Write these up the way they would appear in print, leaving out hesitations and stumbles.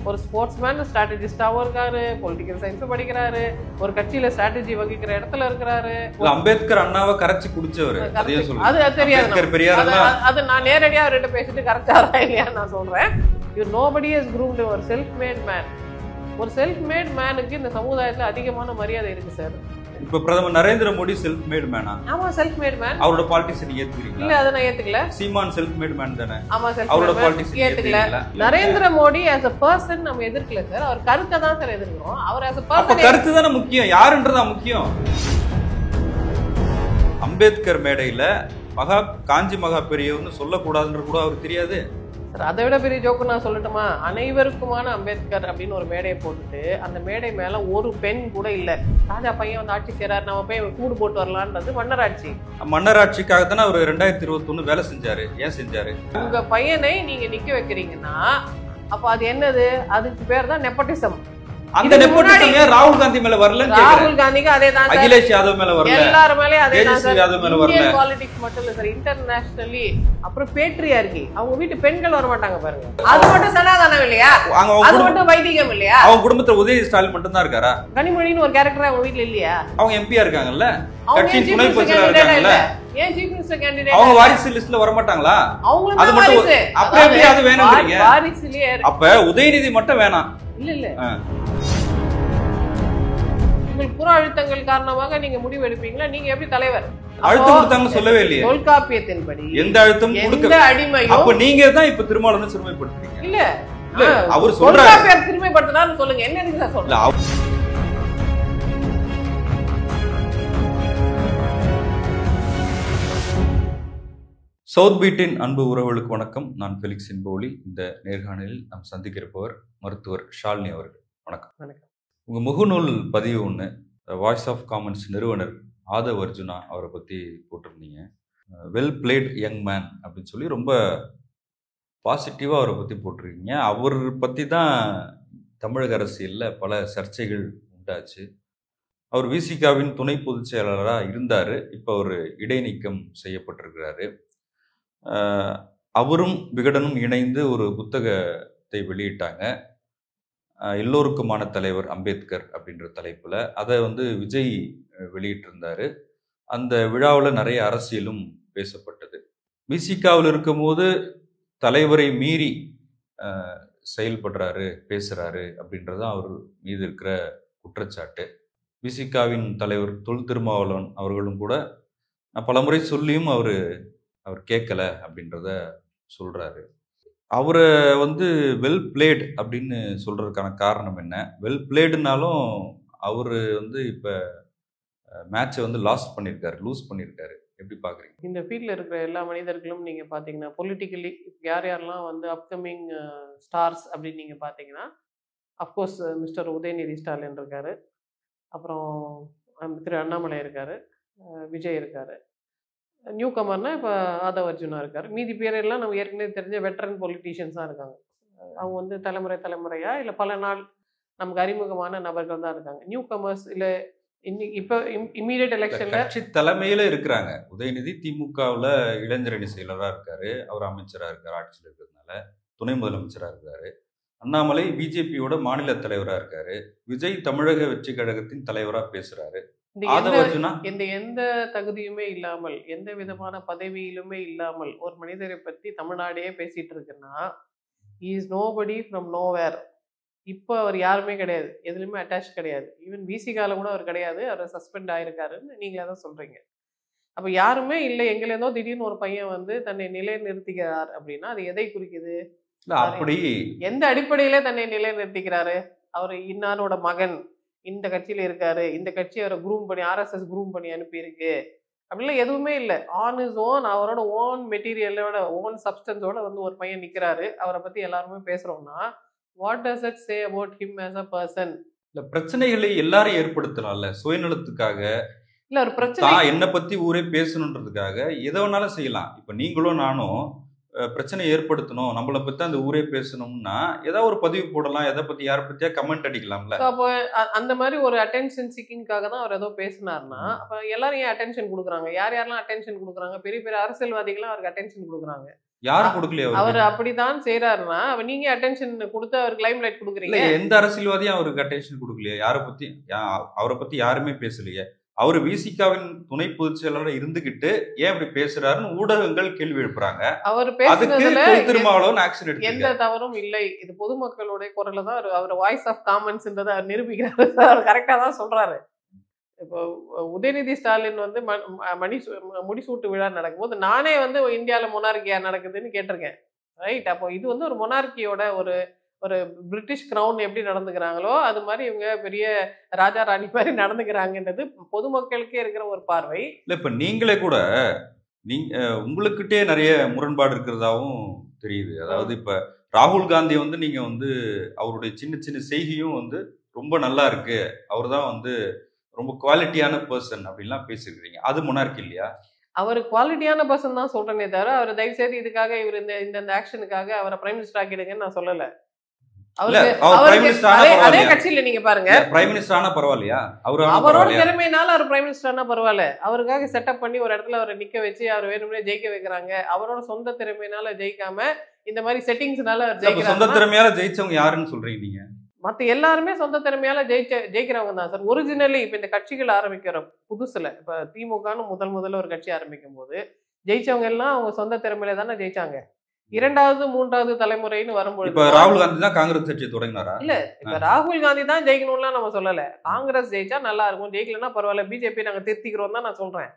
ஒரு ஸ்போர்ட்ஸ்மேன் ஸ்ட்ராட்டஜிஸ்டாவும் இருக்காரு, பொலிட்டிக்கல் சயின்ஸும் படிக்கிறாரு, ஒரு கட்சியில ஸ்ட்ராட்டஜி வகிக்கிற இடத்துல இருக்கிறாரு. அம்பேத்கர் அண்ணாவை கரைச்சி குடிச்சவர். அது தெரியாது. அது நான் நேரடியா அவர்கிட்ட பேசிட்டு கரெக்டாரா இல்லையா நான் சொல்றேன். நோபடி ஹஸ் groomed ஒரு செல்ஃப் மேட் மேன். ஒரு செல்ஃப் மேட் மேனுக்கு இந்த சமுதாயத்துல அதிகமான மரியாதை இருக்கு சார். இப்ப பிரதமர் நரேந்திர மோடி செல்ஃப் மேட் மேனா? ஆமா, செல்ஃப் மேட் மேன். அவரோட பாலிடிக்ஸ் நீங்க ஏத்துக்கிறீங்களா? இல்ல, அதை நான் ஏத்துக்கல. சீமான் செல்ஃப் மேட் மேன் தானே? ஆமா, செல்ஃப் அவரோட மேட் பாலிடிக்ஸ் ஏத்துக்கல. Narendra Modi as a person நம்ம எதிர்க்கல சார். அவர் கருத்தை தான் சார் எதிர்க்கிறோம். அவர் as a person. அப்ப கருத்து தானே முக்கியம், யாருன்றதா முக்கியம். அம்பேத்கர் மேடையில காஞ்சி மகா பெரியவர்னு சொல்லக்கூடாதுன்ற கூட அவருக்கு தெரியாது. அதை விட பெரிய ஜோக்கு நான் சொல்லட்டுமா? அனைவருக்குமான அம்பேத்கர் அப்படின்னு ஒரு மேடையை போட்டுட்டு அந்த மேடை மேல ஒரு பெண் கூட இல்ல. ராஜா பையன் வந்து ஆட்சி செய்யறாரு, நம்ம போய் கூடு போட்டு வரலான்றது மன்னராட்சி. மன்னராட்சிக்காக தானே அவர் 2021 வேலை செஞ்சாரு. ஏன் செஞ்சாரு? உங்க பையனை நீங்க நிக்க வைக்கிறீங்கன்னா அப்ப அது என்னது? அதுக்கு பேர் தான் நெப்போட்டிசம். அந்த நெப்போட்டிசம் ராகுல் காந்தி மேல வரல. ராகுல் காந்திக்கு அதே தான், அகிலேஷ் யாதவ் மேல வரல, எல்லாரும் மேலே அதே தான் சார். இந்தியன் பாலிடிக்ஸ் மட்டும் இல்ல சார், இன்டர்நேஷனலி. அப்புறம் பேட்ரியார்கி, அவங்க வீட்டு பெண்கள் வர மாட்டாங்க பாருங்க. அது மட்டும் சனாதனம் இல்லையா? அது மட்டும் வைதிகம் இல்லையா? அவங்க குடும்பத்துல உதயநிதி ஸ்டாலின் மட்டும் தான் இருக்காரா? கனிமொழின்னு ஒரு கேரக்டர் அவங்க வீட்டுல இல்லையா? அவங்க எம்பியா இருக்காங்கல்ல, கட்சியின் துணை பொதுச்செயலாளரா இருக்காங்கல்ல. ஏன் சீஃப் மினிஸ்டர் கேண்டிடேட் அவங்க வாரிசு லிஸ்ட்ல வர மாட்டாங்களா? அவங்க அது மட்டும் அப்ப எப்படி அது வேணும்ன்றீங்க? வாரிசுலயே அப்ப உதயநிதி மட்டும் வேணாம். இல்ல உங்களுக்கு புற அழுத்தங்கள் காரணமாக நீங்க முடிவு எடுப்பீங்களா? நீங்க எப்படி தலைவர்? அழுத்தம் கொடுத்தாங்கன்னு சொல்லவே இல்லையே. தொல்காப்பியத்தின்படி எந்த அழுத்தம் கொடுக்க அடிமையும் அப்ப நீங்க தான் இப்ப திருமாவளவன் சிறுமைப்படுத்துறீங்க. இல்ல அவர் சொல்றாரு தொல்காப்பியர் சிறுமைப்படுத்தினார்னு சொல்லுங்க. என்ன இருக்கு சார் சொல்ல? சவுத் பீட்டின் அன்பு உறவுகளுக்கு வணக்கம். நான் ஃபெலிக்ஸ் இன்போலி. இந்த நேர்காணலில் நாம் சந்திக்கிறப்பவர் மருத்துவர் ஷாலினி அவர்கள். வணக்கம். வணக்கம். உங்கள் முகநூல் பதிவு ஒன்று, வாய்ஸ் ஆஃப் காமன்ஸ் நிறுவனர் ஆதவ் அர்ஜுனா அவரை பற்றி போட்டிருந்தீங்க. வெல் பிளேட் யங் மேன் அப்படின்னு சொல்லி ரொம்ப பாசிட்டிவாக அவரை பற்றி போட்டிருக்கீங்க. அவர் பற்றி தான் தமிழக அரசியலில் பல சர்ச்சைகள் உண்டாச்சு. அவர் விசிகாவின் துணை பொதுச் செயலாளராக இருந்தார். இப்போ அவர் இடைநீக்கம் செய்யப்பட்டிருக்கிறாரு. அவரும் விகடனும் இணைந்து ஒரு புத்தகத்தை வெளியிட்டாங்க, எல்லோருக்குமான தலைவர் அம்பேத்கர் அப்படின்ற தலைப்பில். அதை விஜய் வெளியிட்டிருந்தார். அந்த விழாவில் நிறைய அரசியலும் பேசப்பட்டது. விசிகாவில் இருக்கும்போது தலைவரை மீறி செயல்படுறாரு, பேசுகிறாரு அப்படின்றது அவர் மீது இருக்கிற குற்றச்சாட்டு. விசிகாவின் தலைவர் தொல் திருமாவளவன் அவர்களும் கூட பலமுறை சொல்லியும் அவர் கேட்கல அப்படின்றத சொல்கிறாரு. அவரை வெல் பிளேட் அப்படின்னு சொல்கிறதுக்கான காரணம் என்ன? வெல் பிளேடுனாலும் அவர் இப்போ மேட்சை லூஸ் பண்ணியிருக்காரு. எப்படி பார்க்குறீங்க? இந்த ஃபீல்டில் இருக்கிற எல்லா மனிதர்களும் நீங்கள் பார்த்தீங்கன்னா பொலிட்டிக்கலி யாரெல்லாம் அப்கமிங் ஸ்டார்ஸ் அப்படின்னு நீங்கள் பார்த்தீங்கன்னா, அஃப்கோர்ஸ் மிஸ்டர் உதயநிதி ஸ்டாலின் இருக்கார், அப்புறம் திரு அண்ணாமலை இருக்கார், விஜய் இருக்கார். நியூ கமர்னா இப்போ ஆதவ் அர்ஜுனா இருக்கார். மீதி பேரெல்லாம் நம்ம ஏற்கனவே தெரிஞ்ச வெட்டரன் பொலிட்டீஷியன்ஸாக இருக்காங்க. அவங்க தலைமுறையா இல்லை பல நாள் நமக்கு அறிமுகமான நபர்கள் தான் இருக்காங்க. நியூ கமர்ஸ் இல்லை இப்போ இம்மீடியட் எலெக்ஷன்ல கட்சி தலைமையில இருக்கிறாங்க. உதயநிதி திமுகவில் இளைஞரணி செயலராக இருக்காரு, அவர் அமைச்சராக இருக்காரு, ஆட்சியில் இருக்கிறதுனால துணை முதலமைச்சராக இருக்காரு. அண்ணாமலை பிஜேபியோட மாநில தலைவராக இருக்காரு. விஜய் தமிழக வெற்றி கழகத்தின் தலைவராக பேசுறாரு. இந்த எந்த தகுதியுமே இல்லாமல், எந்த விதமான பதவியிலுமே இல்லாமல் ஒரு மனிதரை பற்றி தமிழ்நாடே பேசிட்டு இருக்குன்னா, இஸ் நோபடி ஃப்ரம் நோவேர். இப்போ அவர் யாருமே கிடையாது, எதுலையுமே அட்டாச் கிடையாது. ஈவன் விசிகால கூட அவர் கிடையாது, அவர் சஸ்பெண்ட் ஆயிருக்காருன்னு நீங்களே தான் சொல்றீங்க. அப்போ யாருமே இல்லை, எங்களேதோ திடீர்னு ஒரு பையன் தன்னை நிலை நிறுத்திக்கிறார் அப்படின்னா அது எதை குறிக்குது? அப்படி எந்த அடிப்படையில தன்னை நிலை நிறுத்திக்கிறாரு? அவர் இன்னாரோட மகன் இந்த கட்சியில இருக்காரு, இந்த கட்சி அவரை குரூம் பண்ணி RSS குரூம் பண்ணி அனுப்பியிருக்கு அப்படிலாம் எதுவுமே இல்லை. ஆன் இஸ் ஓன், அவரோட ஓன் மெட்டீரியலோட ஓன் சப்ஸ்டன்ஸோட ஒரு பையன் நிற்கிறாரு. அவரை பத்தி எல்லாருமே பேசுறோம்னா what does it say about him as a person? இல்ல பிரச்சனைகளை எல்லாரும் ஏற்படுத்தலாம்ல, சுயநலத்துக்காக இல்ல ஒரு பிரச்சனை என்ன பத்தி ஊரே பேசணுன்றதுக்காக எதை வேணாலும் செய்யலாம். இப்ப நீங்களும் நானும் பிரச்சனை ஏற்படுத்தணும், நம்மளை பத்தி அந்த ஊரே பேசணும்னா ஏதாவது ஒரு பதிவு போடலாம், எதை பத்தி யாரை பத்தியா கமெண்ட் அடிக்கலாம்ல. அப்போ அந்த மாதிரி ஒரு அட்டென்ஷன் சீக்கிங்காக தான் அவர் ஏதோ பேசினார்னா அப்ப எல்லாரும் ஏன் அட்டென்ஷன் கொடுக்குறாங்க? யாரெல்லாம் அட்டென்ஷன் கொடுக்குறாங்க? பெரிய பெரிய அரசியல்வாதிகள்லாம் அவருக்கு அட்டென்ஷன் கொடுக்குறாங்க. யாரும் கொடுக்கலையே அவர் அவருக்கு? அப்படிதான் செய்யறாருன்னா நீங்க அட்டென்ஷன் கொடுத்து அவருக்கு லைம் லைட் இல்ல கொடுக்குறீங்க. எந்த அரசியல்வாதியும் அவருக்கு அட்டென்ஷன் கொடுக்கலையே. யாரை பத்தி அவரை பத்தி யாருமே பேசலையே. அவர் விசிகாவின் துணை பொதுச் செயலாளர் இருந்துகிட்டு ஏன் இப்படி பேசுறாருன்னு ஊடகங்கள் கேள்வி எழுப்புறாங்க. அவர் அதுக்கு பேசுனதுல தொல் திருமாவளவன் ஆக்ஷன் எந்த எடுத்திருக்காரு. தவறும் இல்லை. இது பொதுமக்களுடைய குரல்ல தான் அவர் வாய்ஸ் ஆஃப் காமன்ஸ்ன்றதை அவர் நிரூபிக்கிறாரு. அவர் கரெக்டா தான் சொல்றாரு. இப்போ உதயநிதி ஸ்டாலின் வந்து முடிசூட்டு விழா நடக்கும்போது நானே வந்து இந்தியாவில் மொனார்கியா நடக்குதுன்னு கேட்டிருக்கேன். ரைட். அப்போ இது வந்து ஒரு மொனார்கியோட ஒரு ஒரு பிரிட்டிஷ் கிரவுன் எப்படி நடந்துக்கிறாங்களோ அது மாதிரி இவங்க பெரிய ராஜா ராணி மாதிரி நடந்துக்கிறாங்கன்றது பொதுமக்களுக்கே இருக்கிற ஒரு பார்வை. இல்ல இப்ப நீங்களே கூட நீங்க உங்களுக்கிட்டே நிறைய முரண்பாடு இருக்கிறதாவும் தெரியுது. அதாவது இப்ப ராகுல் காந்தி வந்து நீங்க வந்து அவருடைய சின்ன சின்ன செய்கையும் வந்து ரொம்ப நல்லா இருக்கு, அவர் தான் வந்து ரொம்ப குவாலிட்டியான பர்சன் அப்படின்லாம் பேசிருக்கீங்க. அது மொனார்கி இல்லையா? அவர் குவாலிட்டியான பர்சன் தான் சொல்றேனே தவிர அவர் தயவு செய்து இதுக்காக இவர் இந்த இந்த ஆக்ஷனுக்காக அவரை பிரைம் மினிஸ்டர் ஆக்கிடுங்கன்னு நான் சொல்லல. இல்ல அவருக்கு அவர் பிரைம் அவருக்கு மினிஸ்டர் ஆனா அதே பரவாயில்லையா? கட்சியில நீங்க பாருங்க, பிரைம் மினிஸ்டர் ஆனா பரவாயில்லையா? அவரோட அவரோட திறமையினால அவர் பிரைம் மினிஸ்டர்னா பரவாயில்ல. அவருக்காக செட்டப் பண்ணி ஒரு இடத்துல அவரை நிக்க வச்சு அவர் வேணும்னே ஜெயிக்க வைக்கிறாங்க. அவரோட சொந்த திறமையினால ஜெயிக்காம இந்த மாதிரி செட்டிங்ஸ்னால அவர் சொந்த ஜெயிக்கிறாங்க. திறமையால ஜெயிச்சவங்க யாருன்னு சொல்றீங்க நீங்க? மத்த எல்லாருமே சொந்த திறமையால ஜெயிக்கிறவங்க தான் சார். ஒரிஜினலி இப்ப இந்த கட்சிகள் ஆரம்பிக்கிற புதுசுல இப்ப திமுகன்னு முதல்ல ஒரு கட்சி ஆரம்பிக்கும் போது ஜெயிச்சவங்க எல்லாம் அவங்க சொந்த திறமையில தானே ஜெயிச்சாங்க. இரண்டாவது மூன்றாவது தலைமுறைன்னு வரும்பொழுது இப்ப ராகுல் காந்தி தான் காங்கிரஸ் கட்சியை தொடங்கினாரா? இல்ல இப்ப ராகுல் காந்தி தான் ஜெயிக்கணும்லாம் நம்ம சொல்லல. காங்கிரஸ் ஜெயிச்சா நல்லா இருக்கும், ஜெயிக்கலன்னா பரவாயில்ல, பிஜேபி நாங்க திருத்திக்கிறோம் தான் நான் சொல்றேன்.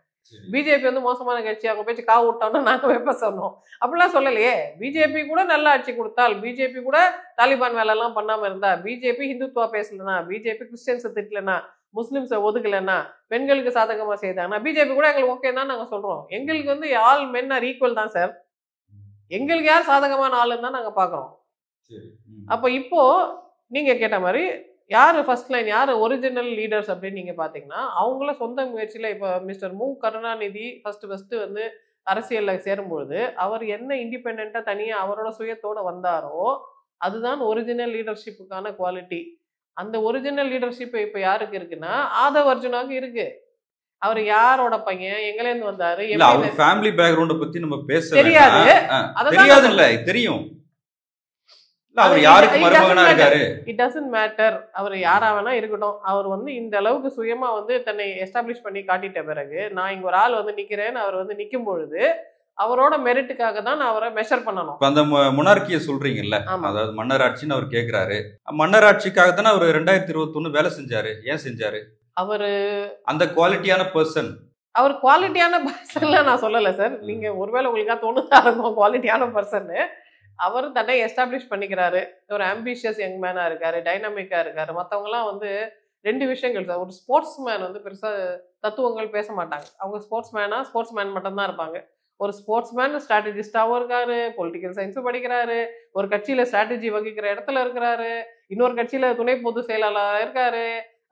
பிஜேபி வந்து மோசமான கட்சி, அவங்க பேச்சு காவு விட்டோம்னா நாங்க வைப்ப சொன்னோம் அப்படிலாம் சொல்லலையே. பிஜேபி கூட நல்ல ஆட்சி கொடுத்தால், பிஜேபி கூட தாலிபான் வேலை எல்லாம் பண்ணாம இருந்தா, பிஜேபி ஹிந்துத்துவா பேசலனா, பிஜேபி கிறிஸ்டியன்ஸை திட்டலனா, முஸ்லிம்ஸை ஒதுக்கலன்னா, பெண்களுக்கு சாதகமா செய்தாங்கன்னா பிஜேபி கூட எங்களுக்கு ஓகே தான் நாங்க சொல்றோம். எங்களுக்கு வந்து ஆல் மென் ஆர் ஈக்குவல் தான் சார். எங்களுக்கு யார் சாதகமான ஆளுன்னு தான் நாங்க பாக்குறோம். அப்ப இப்போ நீங்க கேட்ட மாதிரி யாரு ஃபர்ஸ்ட் லைன், யாரு ஒரிஜினல் லீடர்ஸ் அப்படின்னு நீங்க பாத்தீங்கன்னா அவங்கள சொந்த முயற்சியில இப்ப மிஸ்டர் மு கருணாநிதி ஃபர்ஸ்ட் வந்து அரசியல்ல சேரும்பொழுது அவர் என்ன இண்டிபெண்டா தனியா அவரோட சுயத்தோட வந்தாரோ அதுதான் ஒரிஜினல் லீடர்ஷிப்புக்கான குவாலிட்டி. அந்த ஒரிஜினல் லீடர்ஷிப் இப்ப யாருக்கு இருக்குன்னா ஆதவ் அர்ஜுனாவுக்கு இருக்கு. அவர் யாரோட பையன், எங்கலேருந்து வந்தாரு, இல்ல அவர் ஃபேமிலி பேக்ரவுண்ட பத்தி நம்ம பேச தெரியாது. தெரியாது இல்ல தெரியும். இல்ல அவர் யாருக்கு மருமகனா இருக்காரு? It doesn't matter. அவர் யாரா வேணா இருக்கட்டும். அவர் வந்து இந்த அளவுக்கு சுயமா வந்து தன்னை எஸ்டாப்ளிஷ் பண்ணி காட்டிட்ட பிறகு நான் இங்க ஒரு ஆள் வந்து நிக்கிறேன்னு அவர் வந்து நிக்கும் பொழுது அவரோட மெரிட்டுக்காக தான் அவரை மெஷர் பண்ணணும். இப்ப அந்த மொனார்கிய சொல்றீங்கல்ல, அதாவது மன்னராட்சின்னு அவர் கேக்குறாரு. மன்னராட்சிக்காக தானே அவர் 2021 வேலை செஞ்சாரு. ஏன் செஞ்சாரு? அவரு அந்த குவாலிட்டியான பர்சன். அவர் குவாலிட்டியான பர்சன்ல நான் சொல்லல சார். நீங்க ஒருவேளை உங்களுக்கா தோணுதா இருக்கும் குவாலிட்டியான பர்சன். அவர் தன்னை எஸ்டாப்ளிஷ் பண்ணிக்கிறாரு. ஒரு ஆம்பிஷியஸ் யங் மேனா இருக்காரு, டைனாமிக்கா இருக்காரு. மற்றவங்க எல்லாம் வந்து ரெண்டு விஷயங்கள் சார். ஒரு ஸ்போர்ட்ஸ் மேன் வந்து பெருசா தத்துவங்கள் பேச மாட்டாங்க. அவங்க ஸ்போர்ட்ஸ் மேன் மட்டும் தான் இருப்பாங்க. ஒரு ஸ்போர்ட்ஸ் மேன் ஸ்ட்ராட்டஜிஸ்டாவும் இருக்காரு, பொலிட்டிக்கல் சயின்ஸும் படிக்கிறாரு, ஒரு கட்சியில ஸ்ட்ராட்டஜி வகிக்கிற இடத்துல இருக்கிறாரு, இன்னொரு கட்சியில துணை பொது செயலாளர் இருக்காரு.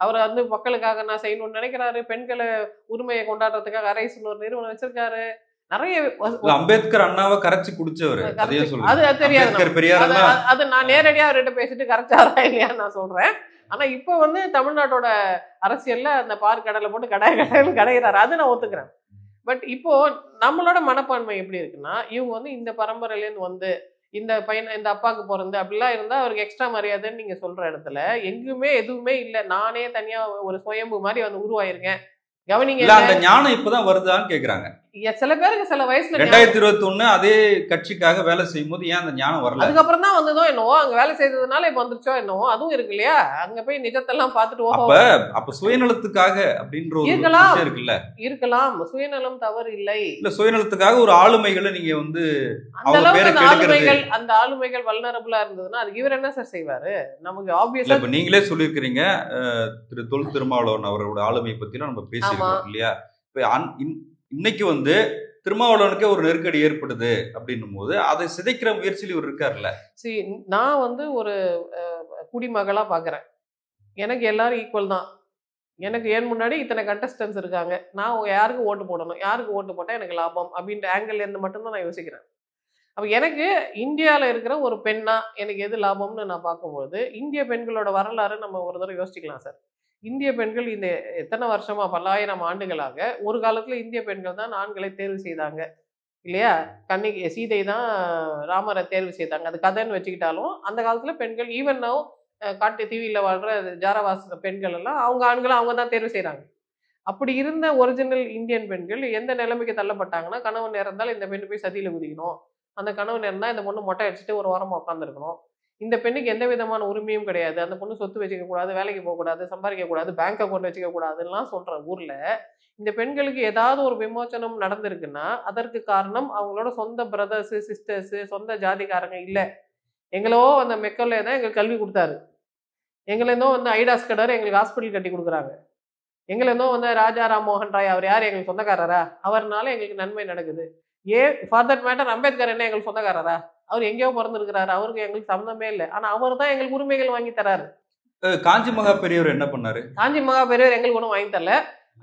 அவர் வந்து மக்களுக்காக நான் செய்யணும்னு நினைக்கிறாரு. பெண்களை உரிமையை கொண்டாடுறதுக்காக அரைஸ்னு ஒரு நிறுவனம் வச்சிருக்காரு. நிறைய அம்பேத்கர் அண்ணாவை கரைச்சி குடிச்சவர். அது தெரியாது. அது நான் நேரடியா அவர்கிட்ட பேசிட்டு கரைச்சாரா இல்லையான்னு நான் சொல்றேன். ஆனா இப்ப வந்து தமிழ்நாட்டோட அரசியல்ல அந்த பார் கடலை போட்டு கடையிறாரு. அது நான் ஒத்துக்கிறேன். பட் இப்போ நம்மளோட மனப்பான்மை எப்படி இருக்குன்னா இவங்க வந்து இந்த பரம்பரையிலேருந்து வந்து இந்த பையன் இந்த அப்பாவுக்கு பிறந்து அப்படிலாம் இருந்தா அவருக்கு எக்ஸ்ட்ரா மரியாதைன்னு நீங்க சொல்ற இடத்துல எங்குமே எதுவுமே இல்லை. நானே தனியா ஒரு சுயம்பு மாதிரி வந்து உருவாயிருக்கேன். கவனிங்க, அந்த ஞானம் இப்பதான் வருதான்னு கேக்குறாங்க. சில பேருக்கு சில வயசுல 2021 அதே கட்சிக்காக வேலை செய்யும் போது ஏன் அந்த ஞானம் வரல? அதுக்கப்புறம் தான் வந்ததோ என்னவோ, அங்க வேலை செய்ததுனால இப்ப வந்துருச்சோ என்னவோ, அதுவும் இருக்கு இல்லையா? அங்க போய் நிஜத்தெல்லாம் பார்த்துட்டு அப்ப சுயநலத்துக்காக அப்படின்ற ஒரு விஷயம் இருக்குல்ல. இருக்கலாம், சுயநலம் தவறு இல்லை. இல்ல சுயநலத்துக்காக ஒரு ஆளுமைகளை நீங்க வந்து அந்த ஆளுமைகள் வல்னரபிளா இருந்ததுன்னா அதுக்கு இவர் என்ன சார் செய்வாரு? நமக்கு ஆப்வியஸா இப்ப நீங்களே சொல்லியிருக்கிறீங்க திரு தொல் திருமாவளவன் அவரோட ஆளுமை பத்திலாம் நம்ம பேசியிருக்கோம் இல்லையா? இப்ப இன்னைக்கு வந்து திருமாவளவனுக்கே ஒரு நெருக்கடி ஏற்படுது அப்படின்னும் போது அதை சிதைக்கிற முயற்சியில் இவர் இருக்காருல்ல. சரி, நான் வந்து ஒரு குடிமகளா பாக்குறேன். எனக்கு எல்லாரும் ஈக்குவல் தான். எனக்கு ஏன் முன்னாடி இத்தனை கண்டஸ்டன்ஸ் இருக்காங்க. நான் யாருக்கு ஓட்டு போடணும், யாருக்கு ஓட்டு போட்டா எனக்கு லாபம் அப்படின்ற ஆங்கிள் இருந்து மட்டும்தான் நான் யோசிக்கிறேன். அப்ப எனக்கு இந்தியாவில் இருக்கிற ஒரு பெண்ணா எனக்கு எது லாபம்னு நான் பார்க்கும்போது இந்திய பெண்களோட வரலாறு நம்ம ஒரு தடவை யோசிக்கலாம் சார். இந்திய பெண்கள் இந்த எத்தனை வருஷமா பல்லாயிரம் ஆண்டுகளாக ஒரு காலத்துல இந்திய பெண்கள் தான் ஆண்களை தேர்வு செய்தாங்க. இல்லையா? சீதை தான் ராமரை தேர்வு செய்தாங்க. அது கதைன்னு வச்சுக்கிட்டாலும் அந்த காலத்துல பெண்கள் ஈவன் நவ் காட்டு தீவில வாழ்ற ஜாரவாஸ் பெண்கள் எல்லாம் அவங்க ஆண்களை அவங்க தான் தேர்வு செய்றாங்க. அப்படி இருந்த ஒரிஜினல் இந்தியன் பெண்கள் எந்த நிலைமைக்கு தள்ளப்பட்டாங்கன்னா, கணவன் இறந்தால் இந்த பெண்ணு போய் சதியில குதிக்கணும். அந்த கணவன் இறந்தா இந்த பொண்ணு மொட்டை அடிச்சுட்டு ஒரு ஓரமா உட்காந்துருக்கணும். இந்த பெண்ணுக்கு எந்த விதமான உரிமையும் கிடையாது. அந்த பொண்ணு சொத்து வச்சுக்க கூடாது, வேலைக்கு போகக்கூடாது, சம்பாதிக்க கூடாது, பேங்க் அக்கௌண்ட் வச்சுக்க கூடாதுலாம் சொல்ற ஊர்ல, இந்த பெண்களுக்கு ஏதாவது ஒரு விமோச்சனம் நடந்திருக்குன்னா, அதற்கு காரணம் அவங்களோட சொந்த பிரதர்ஸ், சிஸ்டர்ஸ், சொந்த ஜாதிக்காரங்க இல்ல. எங்களோ அந்த மெக்கல்லே தான் எங்களுக்கு கல்வி குடுத்தாரு. எங்களேருந்தோ வந்து ஐடாஸ் கடர் எங்களுக்கு ஹாஸ்பிட்டல் கட்டி குடுக்குறாங்க. எங்களேருந்தோ வந்து ராஜா ராம்மோகன் ராய் அவர் யாரு? எங்களுக்கு சொந்தக்காரரா? அவர்னால எங்களுக்கு நன்மை நடக்குது. ஃபார் தட் மேட்டர் அம்பேத்கர் என்ன எங்களுக்கு சொந்தக்காரரா? அவர் எங்கேயோ பொறந்திருக்கிறாரு. அவருக்கு எங்களுக்கு சம்மந்தமே இல்ல. ஆனா அவர் தான் எங்களுக்கு உரிமைகள் வாங்கி தராரு. காஞ்சி மகா பெரியவர் என்ன பண்ணாரு? காஞ்சி மகா பெரியவர் எங்களுக்கு ஒன்றும் வாங்கி தரல.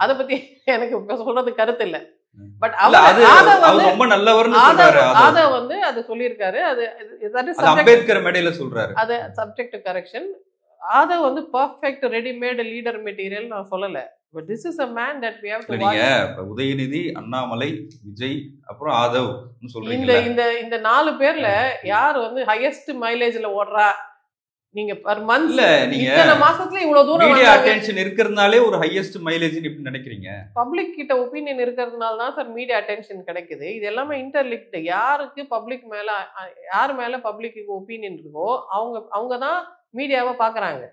அதை பத்தி எனக்கு இப்ப சொல்றதுக்கு கருத்து இல்ல. பட் ரொம்ப நல்லவர்னு சொல்றாரு. அத வந்து அது சொல்லியிருக்காரு. அது அம்பேத்கர் மேடையில சொல்றாரு. அது சப்ஜெக்ட் கரெக்ஷன். அத வந்து பெர்ஃபெக்ட் ரெடிமேட் லீடர் மெட்டீரியல் நான் சொல்லல. But this is a man that we have to watch. நீங்க உதயநிதி, அண்ணாமலை, விஜய் அப்புறம் ஆதவ் சொல்றீங்க. இந்த 4 பேர்ல யார் வந்து ஹையஸ்ட் மைலேஜ்ல ஓடுறா? நீங்க பர் மந்த் இத்தனை மாசத்துல இவ்வளவு தூரம் மீடியா அட்டென்ஷன் இருக்கிறதுனாலே ஒரு ஹையஸ்ட் மைலேஜ் எப்படி நினைக்கிறீங்க? பப்ளிக் கிட்ட ஒபினியன் இருக்கிறதுனால தான் சார் மீடியா அட்டென்ஷன் கிடைக்குது. இது எல்லாமே இன்டர்லிங்க்டு. யாருக்கு பப்ளிக் மேல யார் மேல பப்ளிக்கு ஒபினியன் இருக்கோ அவங்க தான் மீடியாவை பாக்குறாங்க.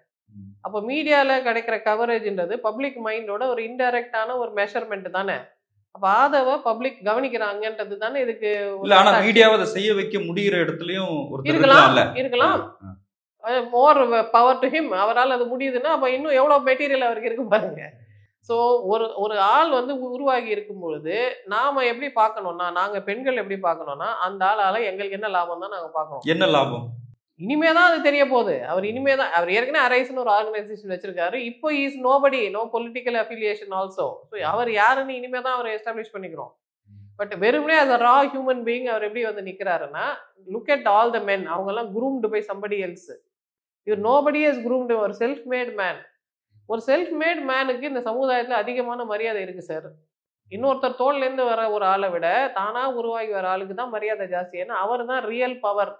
அப்போ மீடியால கிடைக்கிற கவரேஜ்ன்றது பப்ளிக் மைண்டோட ஒரு இன்டைரக்டான ஒரு மெஷர்மெண்ட் தானே. அப்ப ஆதவ பப்ளிக் கவனிக்கிறாங்கன்றது தானே இதுக்கு. இல்ல, ஆனா மீடியாவை அதை செய்ய வைக்க முடிகிற இடத்துலயும் இருக்கலாம். மோர் பவர் டு ஹிம். அவரால் அது முடியுதுன்னா அப்ப இன்னும் எவ்வளவு மெட்டீரியல் அவருக்கு இருக்கு பாருங்க. ஸோ ஒரு ஆள் வந்து உருவாகி இருக்கும் பொழுது நாம எப்படி பார்க்கணும்னா, நாங்க பெண்கள் எப்படி பார்க்கணும்னா, அந்த ஆளால எங்களுக்கு என்ன லாபம் தான் நாங்க பார்க்கணும். என்ன லாபம்? இனிமேதான் அது தெரிய போகுது. அவர் ஏற்கனவே அரைஸ்னு ஒரு ஆர்கனைசேஷன் வச்சிருக்காரு. இப்போ is nobody, no political affiliation also. So அவர் யாருன்னு இனிமேதான் அவர் எஸ்டாப்ளிஷ் பண்ணிக்கிறோம். பட் வெறுமனே as a raw human being அவர் எப்படி வந்து நிக்கிறாருன்னா, look at all the men. அவங்க எல்லாம் groomed by somebody else. இவர் nobody has groomed. ஒரு செல்ஃப் மேட் மேன். ஒரு செல்ஃப் மேட் மேனுக்கு இந்த சமுதாயத்துல அதிகமான மரியாதை இருக்கு சார். இன்னொருத்தர் தோல்ல இருந்து வர ஒரு ஆளை விட தானா உருவாகி வர ஆளுக்கு தான் மரியாதை ஜாஸ்தி. ஏன்னா அவர் தான் ரியல் பவர்.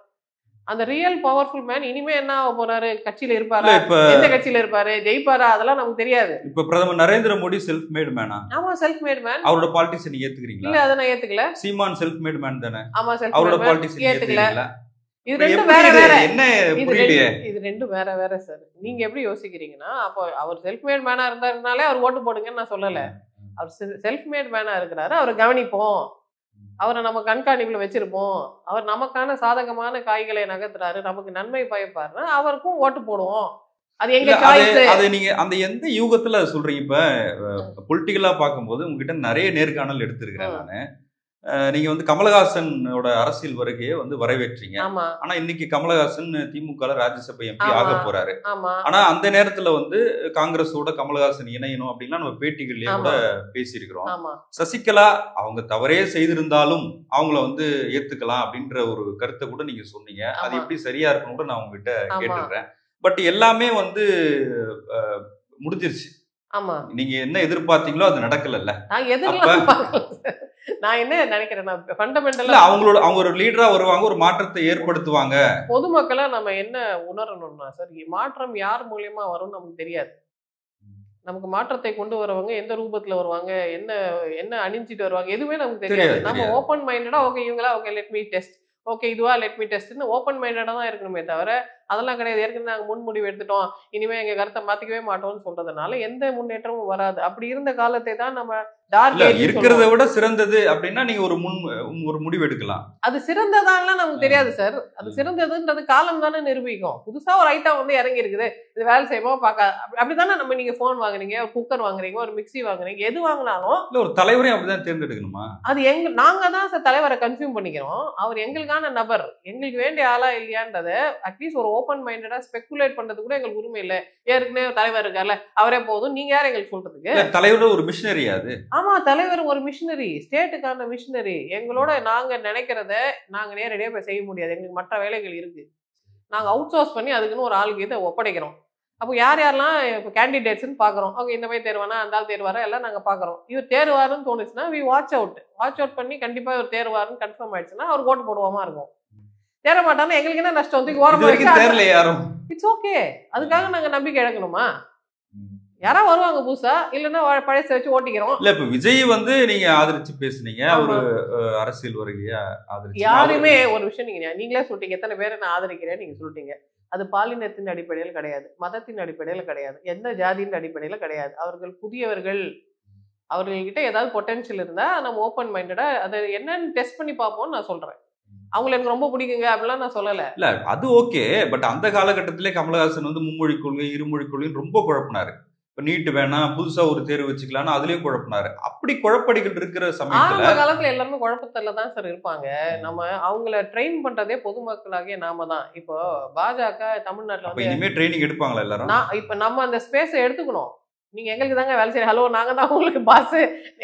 அந்த ரியல் பவர்ஃபுல் மேன் இனிமே என்ன ஆக போறாரு? கட்சியில இருப்பாரா? எந்த கட்சியில இருப்பாரு? ஜெயிப்பாரா? அதெல்லாம் நமக்கு தெரியாது. இப்ப பிரதமர் நரேந்திர மோடி செல்ஃப் மேட் மேனா? ஆமா, செல்ஃப் மேட் மேன். அவரோட பாலிடிக்ஸ் நீங்க ஏத்துக்கிறீங்களா? இல்ல, அதை நான் ஏத்துக்கல. சீமான் செல்ஃப் மேட் மேன் தானே? ஆமா, செல்ஃப் அவரோட பாலிடிக்ஸ் ஏத்துக்கல. இது ரெண்டும் வேற வேற. என்ன புரியலையே? இது ரெண்டும் வேற வேற சார். நீங்க எப்படி யோசிக்கிறீங்கன்னா, அப்போ அவர் செல்ஃப் மேட் மேனா இருந்தாருனாலே அவர் ஓட்டு போடுங்கன்னு நான் சொல்லல. அவர் செல்ஃப் மேட் மேனா இருக்கிறாரு. அவரை கவனிப்போம், அவரை நம்ம கண்காணிப்புல வச்சிருப்போம், அவர் நமக்கான சாதகமான காய்களை நகர்த்துறாரு, நமக்கு நன்மை பயப்பாருன்னா அவருக்கும் ஓட்டு போடுவோம். அது எங்க சாய்ஸ். அது நீங்க அந்த எந்த யூகத்துல சொல்றீங்க? இப்ப பொலிட்டிக்கலா பார்க்கும்போது உங்ககிட்ட நிறைய நேர்காணல் எடுத்திருக்கிறேன் நானு. நீங்க வந்து கமலஹாசனோட அரசியல் வருகையை வந்து வரவேற்றீங்க. ஆனா இன்னைக்கு கமலஹாசன் திமுக ராஜ்யசபை எம்பி ஆக போறாரு. ஆனா அந்த நேரத்துல வந்து காங்கிரஸோட கமலஹாசன் இணையணும் அப்படின்லாம் நம்ம பேட்டிகள்லயே கூட பேசியிருக்கிறோம். சசிகலா அவங்க தவறே செய்திருந்தாலும் அவங்கள வந்து ஏத்துக்கலாம் அப்படின்ற ஒரு கருத்தை கூட நீங்க சொன்னீங்க. அது எப்படி சரியா இருக்குன்னு கூட நான் உங்ககிட்ட கேட்டுக்கிறேன். பட் எல்லாமே வந்து முடிஞ்சிருச்சு. நீங்க என்ன எதிர்பார்த்தீங்களோ அது நடக்கல. நான் என்ன நினைக்கிறேன்னா, ஃபண்டமெண்டலா அவங்க ஒரு லீடரா வருவாங்க, ஒரு மாற்றத்தை ஏற்படுத்துவாங்க. பொதுமக்களா நம்ம என்ன உணரணும்னா சார், மாற்றம் யார் மூலியமா வரும்னு நமக்கு தெரியாது. நமக்கு மாற்றத்தை கொண்டு வரவங்க எந்த ரூபத்துல வருவாங்க, என்ன அணிஞ்சிட்டு வருவாங்க, எதுவுமே நமக்கு தெரியாது. நம்ம ஓப்பன் மைண்டடா ஓகே இவங்களா okay let me test, okay இதுவா லெட் மீ டெஸ்ட்னு ஓப்பன் மைண்டடா தான் இருக்கணுமே தவிர அதெல்லாம் கிடையாது. ஏற்கனவே நாங்கள் முன்முடிவு எடுத்துட்டோம், இனிமே எங்க கருத்தை மாத்திக்கவே மாட்டோம்னு சொல்றதுனால எந்த முன்னேற்றமும் வராது. அப்படி இருந்த காலத்தை தான் நம்ம இருக்கிறத விட சிறந்தது அப்படின்னா நீங்க ஒரு முடிவு எடுக்கலாம். அது சிறந்ததான்லாம் நமக்கு தெரியாது சார். அது சிறந்ததுன்றது காலம் தானே நிரூபிக்கும். புதுசா ஒரு ஐட்டம் வந்து இறங்கி இருக்குது, இது வேலை செய்யமா பார்க்க அப்படித்தானே. நம்ம நீங்க போன் வாங்குறீங்க, ஒரு குக்கர் வாங்குறீங்க, ஒரு மிக்சி வாங்குறீங்க, எது வாங்கினாலும் ஒரு தலைவரையும் அப்படிதான் தேர்ந்தெடுக்கணுமா? அது நாங்க தான் சார் தலைவரை கன்சியூம் பண்ணிக்கிறோம். அவர் எங்களுக்கான நபர், எங்களுக்கு வேண்டிய ஆளா இல்லையான்றத அட்லீஸ்ட் ஒரு ஓப்பன் மைண்டடா ஸ்பெகுலேட் பண்றது கூட எங்களுக்கு உரிமை இல்லை. ஏற்கனவே தலைவர் இருக்கார்ல அவரே போதும், நீங்க யார் எங்களுக்கு சொல்றதுக்கு? தலைவர் ஒரு மிஷனரி. அது ஆமா, தலைவர் ஒரு மிஷனரி, ஸ்டேட்டுக்கான மிஷனரி. எங்களோட நாங்க நினைக்கிறத நாங்க நேரடியா போய் செய்ய முடியாது. எங்களுக்கு மற்ற வேலைகள் இருக்கு. நாங்க அவுட் சோர்ஸ் பண்ணி அதுக்குன்னு ஒரு ஆளுக்கு இதை ஒப்படைக்கிறோம். அப்போ யார் யாரெல்லாம் இப்போ கேண்டிடேட்ஸ்ன்னு பார்க்குறோம். அவங்க இந்த மாதிரி தேர்வானா அந்த ஆள் தேர்வாரா எல்லாம் நாங்கள் பார்க்குறோம். இவர் தேர்வாருன்னு தோணுச்சுன்னா வாட்ச் அவுட் பண்ணி கண்டிப்பாக இவர் தேர்வாருன்னு கன்ஃபார்ம் ஆயிடுச்சுன்னா அவர் ஓட்டு போடுவோமா இருக்கும். தேர மாட்டாங்கன்னா எங்களுக்கு என்ன நஷ்டம் வந்து ஓரமாக யாரும் இட்ஸ் ஓகே. அதுக்காக நாங்கள் நம்பிக்கை இழக்கணுமா? யாரா வருவாங்க புதுசா, இல்லைன்னா பழச வச்சு ஓட்டிக்கிறோம். இல்ல இப்ப விஜய் வந்து நீங்க ஆதரிச்சு பேசுனீங்க, ஒரு அரசியல் வருகையா ஆதரிச்சு. யாருமே ஒரு விஷயம் நீங்களே சொல்லிட்டீங்க, எத்தனை பேரை நான் ஆதரிக்கிறேன் நீங்க சொல்லிட்டீங்க. அது பாலினத்தின் அடிப்படையில் கிடையாது, மதத்தின் அடிப்படையில் கிடையாது, எந்த ஜாதியின் அடிப்படையில் கிடையாது. அவர்கள் புதியவர்கள், அவர்கள்கிட்ட ஏதாவது பொட்டன்ஷியல் இருந்தா நம்ம ஓப்பன் மைண்டடா அதை என்னன்னு டெஸ்ட் பண்ணி பார்ப்போம்னு நான் சொல்றேன். அவங்களை எனக்கு ரொம்ப பிடிக்குங்க அப்படிலாம் நான் சொல்லலை. இல்ல அது ஓகே. பட் அந்த காலகட்டத்திலே கமலஹாசன் வந்து மும்மொழி கொள்கை இருமொழி கொள்கைன்னு ரொம்ப குழப்பினாரு. இப்ப நீட்டு வேணாம், புதுசா ஒரு தேர்வு வச்சுக்கலாம்னு அதுலயும் குழப்பினாரு. அப்படி குழப்படிகள் இருக்கிற சமயத்துல காலத்துல எல்லாருமே குழப்பத்துல தான் சார் இருப்பாங்க. நம்ம அவங்கள ட்ரெயின் பண்றதே பொதுமக்களாகிய நாம தான். இப்போ பாஜக தமிழ்நாட்டுல வந்து இனிமே ட்ரைனிங் எடுப்பாங்களா எல்லாரும்? இப்ப நம்ம அந்த ஸ்பேஸை எடுத்துக்கணும். நீங்க எங்களுக்கு தாங்க வேலை செய்ய, ஹலோ நாங்க தான் உங்களுக்கு பாஸ்,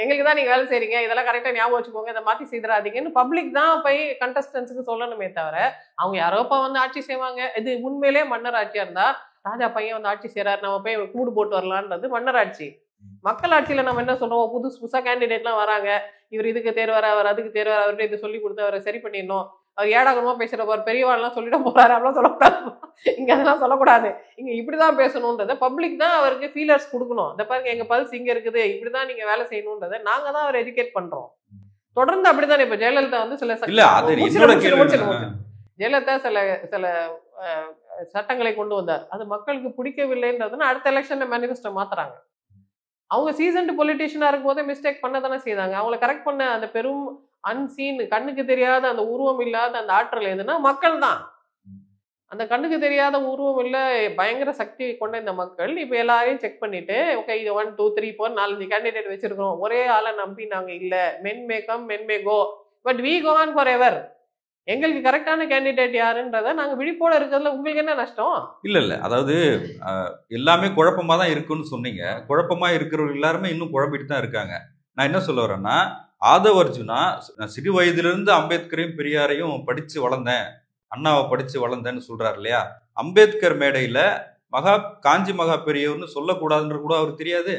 எங்களுக்கு தான் நீங்க வேலை செய்றீங்க, இதெல்லாம் கரெக்டா ஞாபகம் வச்சுக்கோங்க, இதை மாத்தி செய்திடாதீங்கன்னு பப்ளிக் தான் போய் கண்டஸ்டன்ஸுக்கு சொல்லணுமே தவிர அவங்க யாரோப்பா வந்து ஆட்சி செய்வாங்க. இது உண்மையிலே மன்னர் ஆட்சியா இருந்தா ராஜா பையன் வந்து ஆட்சி செய்யறாரு, நம்ம போய் கூடு போட்டு வரலான்றது மன்னராட்சி. மக்கள் ஆட்சியில நம்ம என்ன சொல்றோம், புதுசா கேண்டிடேட்லாம் வராங்க, இவர் இதுக்கு தேர்வார், அவர் அதுக்கு தேர்வார், அவர்கிட்ட இது சொல்லி கொடுத்து அவரை சரி பண்ணிடணும், அவர் ஏடாகமா பேசுறவர் பெரியவாள்லாம் சொல்லிட போறாரு அப்படிலாம் சொல்லக்கூடாது. இங்க அதெல்லாம் சொல்லக்கூடாது, இங்க இப்படிதான் பேசணும்ன்றத பப்ளிக் தான் அவருக்கு ஃபீலர்ஸ் கொடுக்கணும். இந்த பாருங்க எங்க பல்ஸ் இங்க இருக்குது, இப்படிதான் நீங்க வேலை செய்யணும்ன்றதை நாங்க தான் அவர் எஜுகேட் பண்றோம். தொடர்ந்து அப்படிதான். இப்ப ஜெயலலிதா வந்து சில ஜெயலலிதா சில சட்டங்களை கொண்டு வந்தார், அது மக்களுக்கு பிடிக்கவில்லைன்றதுன்னு அடுத்த எலெக்ஷன்ல மேனிஃபெஸ்டோ மாத்துறாங்க. அவங்க சீசன்டு பொலிட்டீஷியனா இருக்கும் போதே மிஸ்டேக் பண்ண தானே செய்தாங்க. அவங்களை கரெக்ட் பண்ண அந்த பெரும் அன்சீன், கண்ணுக்கு தெரியாத அந்த உருவம் இல்லாத அந்த ஆற்றல் எதுனா மக்கள் தான். அந்த கண்ணுக்கு தெரியாத உருவம் இல்ல பயங்கர சக்தி கொண்ட இந்த மக்கள் இப்ப எல்லாரையும் செக் பண்ணிட்டு ஓகே இது 1 2 3 4 4 கேண்டிடேட் வச்சிருக்கோம், ஒரே ஆளை நம்பி நாங்க இல்ல, men may come men may go but we go on forever. எங்களுக்கு கரெக்டான கேண்டிடேட் யாருன்றத நாங்க விழிப்போட இருக்கிறதுல உங்களுக்கு என்ன நஷ்டம்? இல்ல அதாவது எல்லாமே குழப்பமா தான் இருக்குன்னு சொன்னீங்க. குழப்பமா இருக்கிறவங்க எல்லாருமே இன்னும் குழம்பிட்டு தான் இருக்காங்க. நான் என்ன சொல்ல வரேன்னா, ஆதவ் அர்ஜுனா சிறு வயதிலிருந்து அம்பேத்கரையும் பெரியாரையும் படிச்சு வளர்ந்தேன், அண்ணாவை படிச்சு வளர்ந்தேன்னு சொல்றாரு இல்லையா? அம்பேத்கர் மேடையில காஞ்சி மகா பெரியவர்னு சொல்லக்கூடாதுன்ற கூட அவருக்கு தெரியாது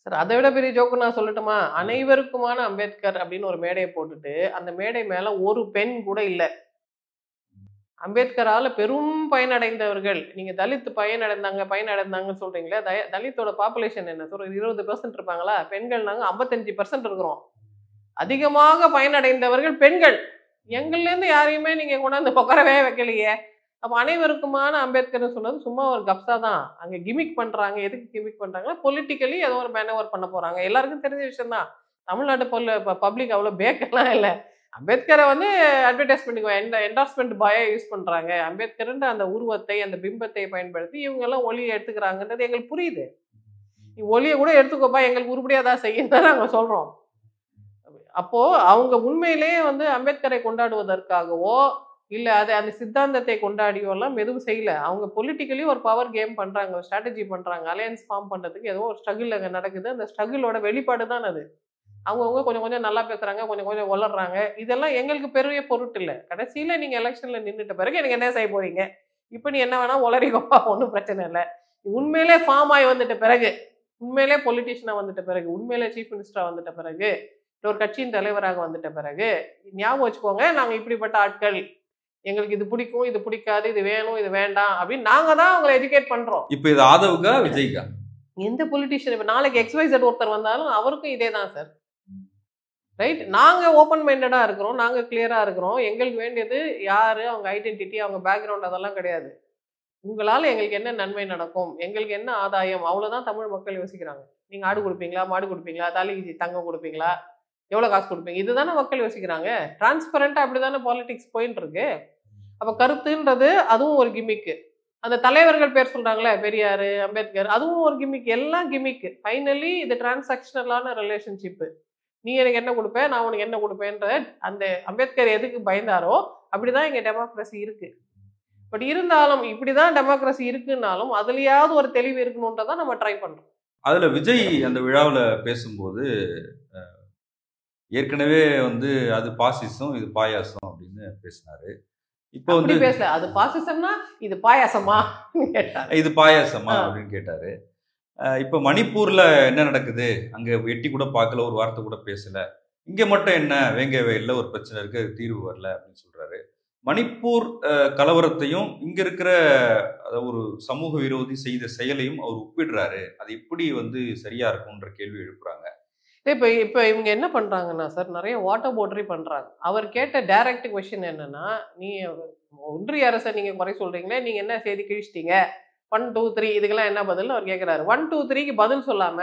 சார். அதை விட பெரிய ஜோக்கு நான் சொல்லட்டுமா? அனைவருக்குமான அம்பேத்கர் அப்படின்னு ஒரு மேடையை போட்டுட்டு அந்த மேடை மேல ஒரு பெண் கூட இல்லை. அம்பேத்கரால பெரும் பயனடைந்தவர்கள், நீங்க தலித் பயனடைந்தாங்கன்னு சொல்றீங்களே, தலித்தோட பாப்புலேஷன் என்ன சொல்ற 20% இருப்பாங்களா? பெண்கள் நாங்க 55% இருக்கிறோம். அதிகமாக பயனடைந்தவர்கள் பெண்கள். எங்கள்ல இருந்து யாரையுமே நீங்க கொண்டாந்து உட்காரவே வைக்கலையே. அப்ப அனைவருக்குமான அம்பேத்கர் சொன்னது சும்மா ஒரு கப்சா தான். அங்க கிமிக் பண்றாங்க. எதுக்கு கிமிக் பண்றாங்கன்னா பொலிட்டிக்கலி ஏதோ ஒரு மேனவர் பண்ண போறாங்க. எல்லாருக்கும் தெரிஞ்ச விஷயம் தான். தமிழ்நாட்டு பப்ளிக் அவ்வளவு பேக்கெல்லாம் இல்லை. அம்பேத்கரை வந்து அட்வர்டைஸ்மெண்ட்டுக்கு என்டார்ஸ்மெண்ட் பாயா யூஸ் பண்றாங்க. அம்பேத்கர்ன்ற அந்த உருவத்தை அந்த பிம்பத்தை பயன்படுத்தி இவங்க எல்லாம் ஒளியை எடுத்துக்கிறாங்கன்றது எங்களுக்கு புரியுது. நீ ஒளியை கூட எடுத்துக்கோப்பா, எங்களுக்கு உருப்படியாதான் செய்யும் தான் நாங்க சொல்றோம். அப்போ அவங்க உண்மையிலேயே வந்து அம்பேத்கரை கொண்டாடுவதற்காகவோ இல்ல அது அந்த சித்தாந்தத்தை கொண்டாடியோ எல்லாம் எதுவும் செய்யல. அவங்க பொலிட்டிக்கலி ஒரு பவர் கேம் பண்றாங்க, ஒரு ஸ்ட்ராட்டஜி பண்றாங்க. அலையன்ஸ் ஃபார்ம் பண்றதுக்கு ஏதோ ஒரு ஸ்ட்ரகிள் அங்க நடக்குது. அந்த ஸ்ட்ரகிளோட வெளிப்பாடு தான் அது. அவங்கவுங்க கொஞ்சம் கொஞ்சம் நல்லா பேசுறாங்க, கொஞ்சம் கொஞ்சம் வளர்றாங்க. இதெல்லாம் எங்களுக்கு பெரிய பொருட்டு இல்லை. கடைசியில நீங்க எலெக்ஷன்ல நின்றுட்ட பிறகு எனக்கு என்ன செய்ய போறீங்க, இப்ப நீ என்ன வேணா உளறிக்கோப்பா, ஒன்றும் பிரச்சனை இல்லை. உண்மையிலே ஃபார்ம் ஆகி வந்துட்ட பிறகு, உண்மையிலே பொலிட்டிஷியனா வந்துட்ட பிறகு, உண்மையிலே சீஃப் மினிஸ்டரா வந்துட்ட பிறகு, ஒரு கட்சியின் தலைவராக வந்துட்ட பிறகு ஞாபகம் வச்சுக்கோங்க, நாங்க இப்படிப்பட்ட ஆட்கள், எங்களுக்கு இது பிடிக்கும், இது பிடிக்காது, இது வேணும், இது வேண்டாம் அப்படின்னு நாங்க தான் அவங்களை எஜுகேட் பண்றோம். இப்ப இது ஆதவுக்கா விஜய்க்கா? எந்த பொலிட்டிஷியன் இப்ப நாளைக்கு XYZ ஒருத்தர் வந்தாலும் அவருக்கும் இதே தான் சார். ரைட்? நாங்க ஓப்பன் மைண்டடா இருக்கிறோம், நாங்க கிளியரா இருக்கிறோம். எங்களுக்கு வேண்டியது யாரு, அவங்க ஐடென்டிட்டி, அவங்க பேக்ரவுண்ட் அதெல்லாம் கிடையாது. உங்களால எங்களுக்கு என்ன நன்மை நடக்கும், எங்களுக்கு என்ன ஆதாயம், அவ்வளவுதான் தமிழ் மக்கள் யோசிக்கிறாங்க. நீங்க ஆடு கொடுப்பீங்களா, மாடு கொடுப்பீங்களா, தாலிக்கு தங்கம் கொடுப்பீங்களா, எவ்வளவு காசு கொடுப்பீங்க, இதுதானே மக்கள் யோசிக்கிறாங்க. டிரான்ஸ்பரண்டா அப்படிதானே பாலிடிக்ஸ் போயிட்டு இருக்கு. அப்ப கருத்துன்றது அதுவும் ஒரு கிமிக்கு. அந்த தலைவர்கள் பேர் சொல்றாங்களே, பெரியாரு, அம்பேத்கர், அதுவும் ஒரு கிமிக். எல்லாம் கிமிக்கு. ஃபைனலி இது டிரான்சாக்ஷனலான ரிலேஷன்ஷிப். நீ எனக்கு என்ன கொடுப்ப, நான் உனக்கு என்ன கொடுப்பேன்ற அந்த அம்பேத்கர் எதுக்கு பயந்தாரோ அப்படிதான் இங்க டெமோக்ரஸி இருக்கு. பட் இருந்தாலும் இப்படிதான் டெமோக்ரஸி இருக்குன்னாலும் அதுலயாவது ஒரு தெளிவு இருக்கணும்ன்றதான் நம்ம ட்ரை பண்றோம். அதுல விஜய் அந்த விழாவில் பேசும்போது ஏற்கனவே வந்து அது பாசிசம், இது பாயாசம் அப்படின்னு பேசினாரு. இப்போ வந்து பேசல. அது பாசிசம்னா இது பாயாசமா கேட்டாரு. இது பாயாசமா அப்படின்னு கேட்டாரு. இப்போ மணிப்பூர்ல என்ன நடக்குது, அங்க எட்டி கூட பார்க்கல, ஒரு வார்த்தை கூட பேசல, இங்க மட்டும் என்ன வேங்க வயல்ல ஒரு பிரச்சனை இருக்கு, அது தீர்வு வரல அப்படின்னு சொல்றாரு. மணிப்பூர் கலவரத்தையும் இங்க இருக்கிற ஒரு சமூக விரோதி செய்த செயலையும் அவர் ஒப்பிடுறாரு. அது எப்படி வந்து சரியா இருக்கும்ன்ற கேள்வி எழுப்புறாங்க. இப்போ இவங்க என்ன பண்றாங்கன்னா சார், நிறைய வாட்டர் போட்டரி பண்றாங்க. அவர் கேட்ட டைரக்ட் கொஸ்டின் என்னன்னா, நீ ஒன்றிய அரசை நீங்க குறை சொல்றீங்களே, நீங்க என்ன செய்தி கிழிச்சிட்டீங்க, 1 2 3 இதுக்கெல்லாம் என்ன பதில் அவர் கேட்கிறாரு. 1 2 3க்கு பதில் சொல்லாம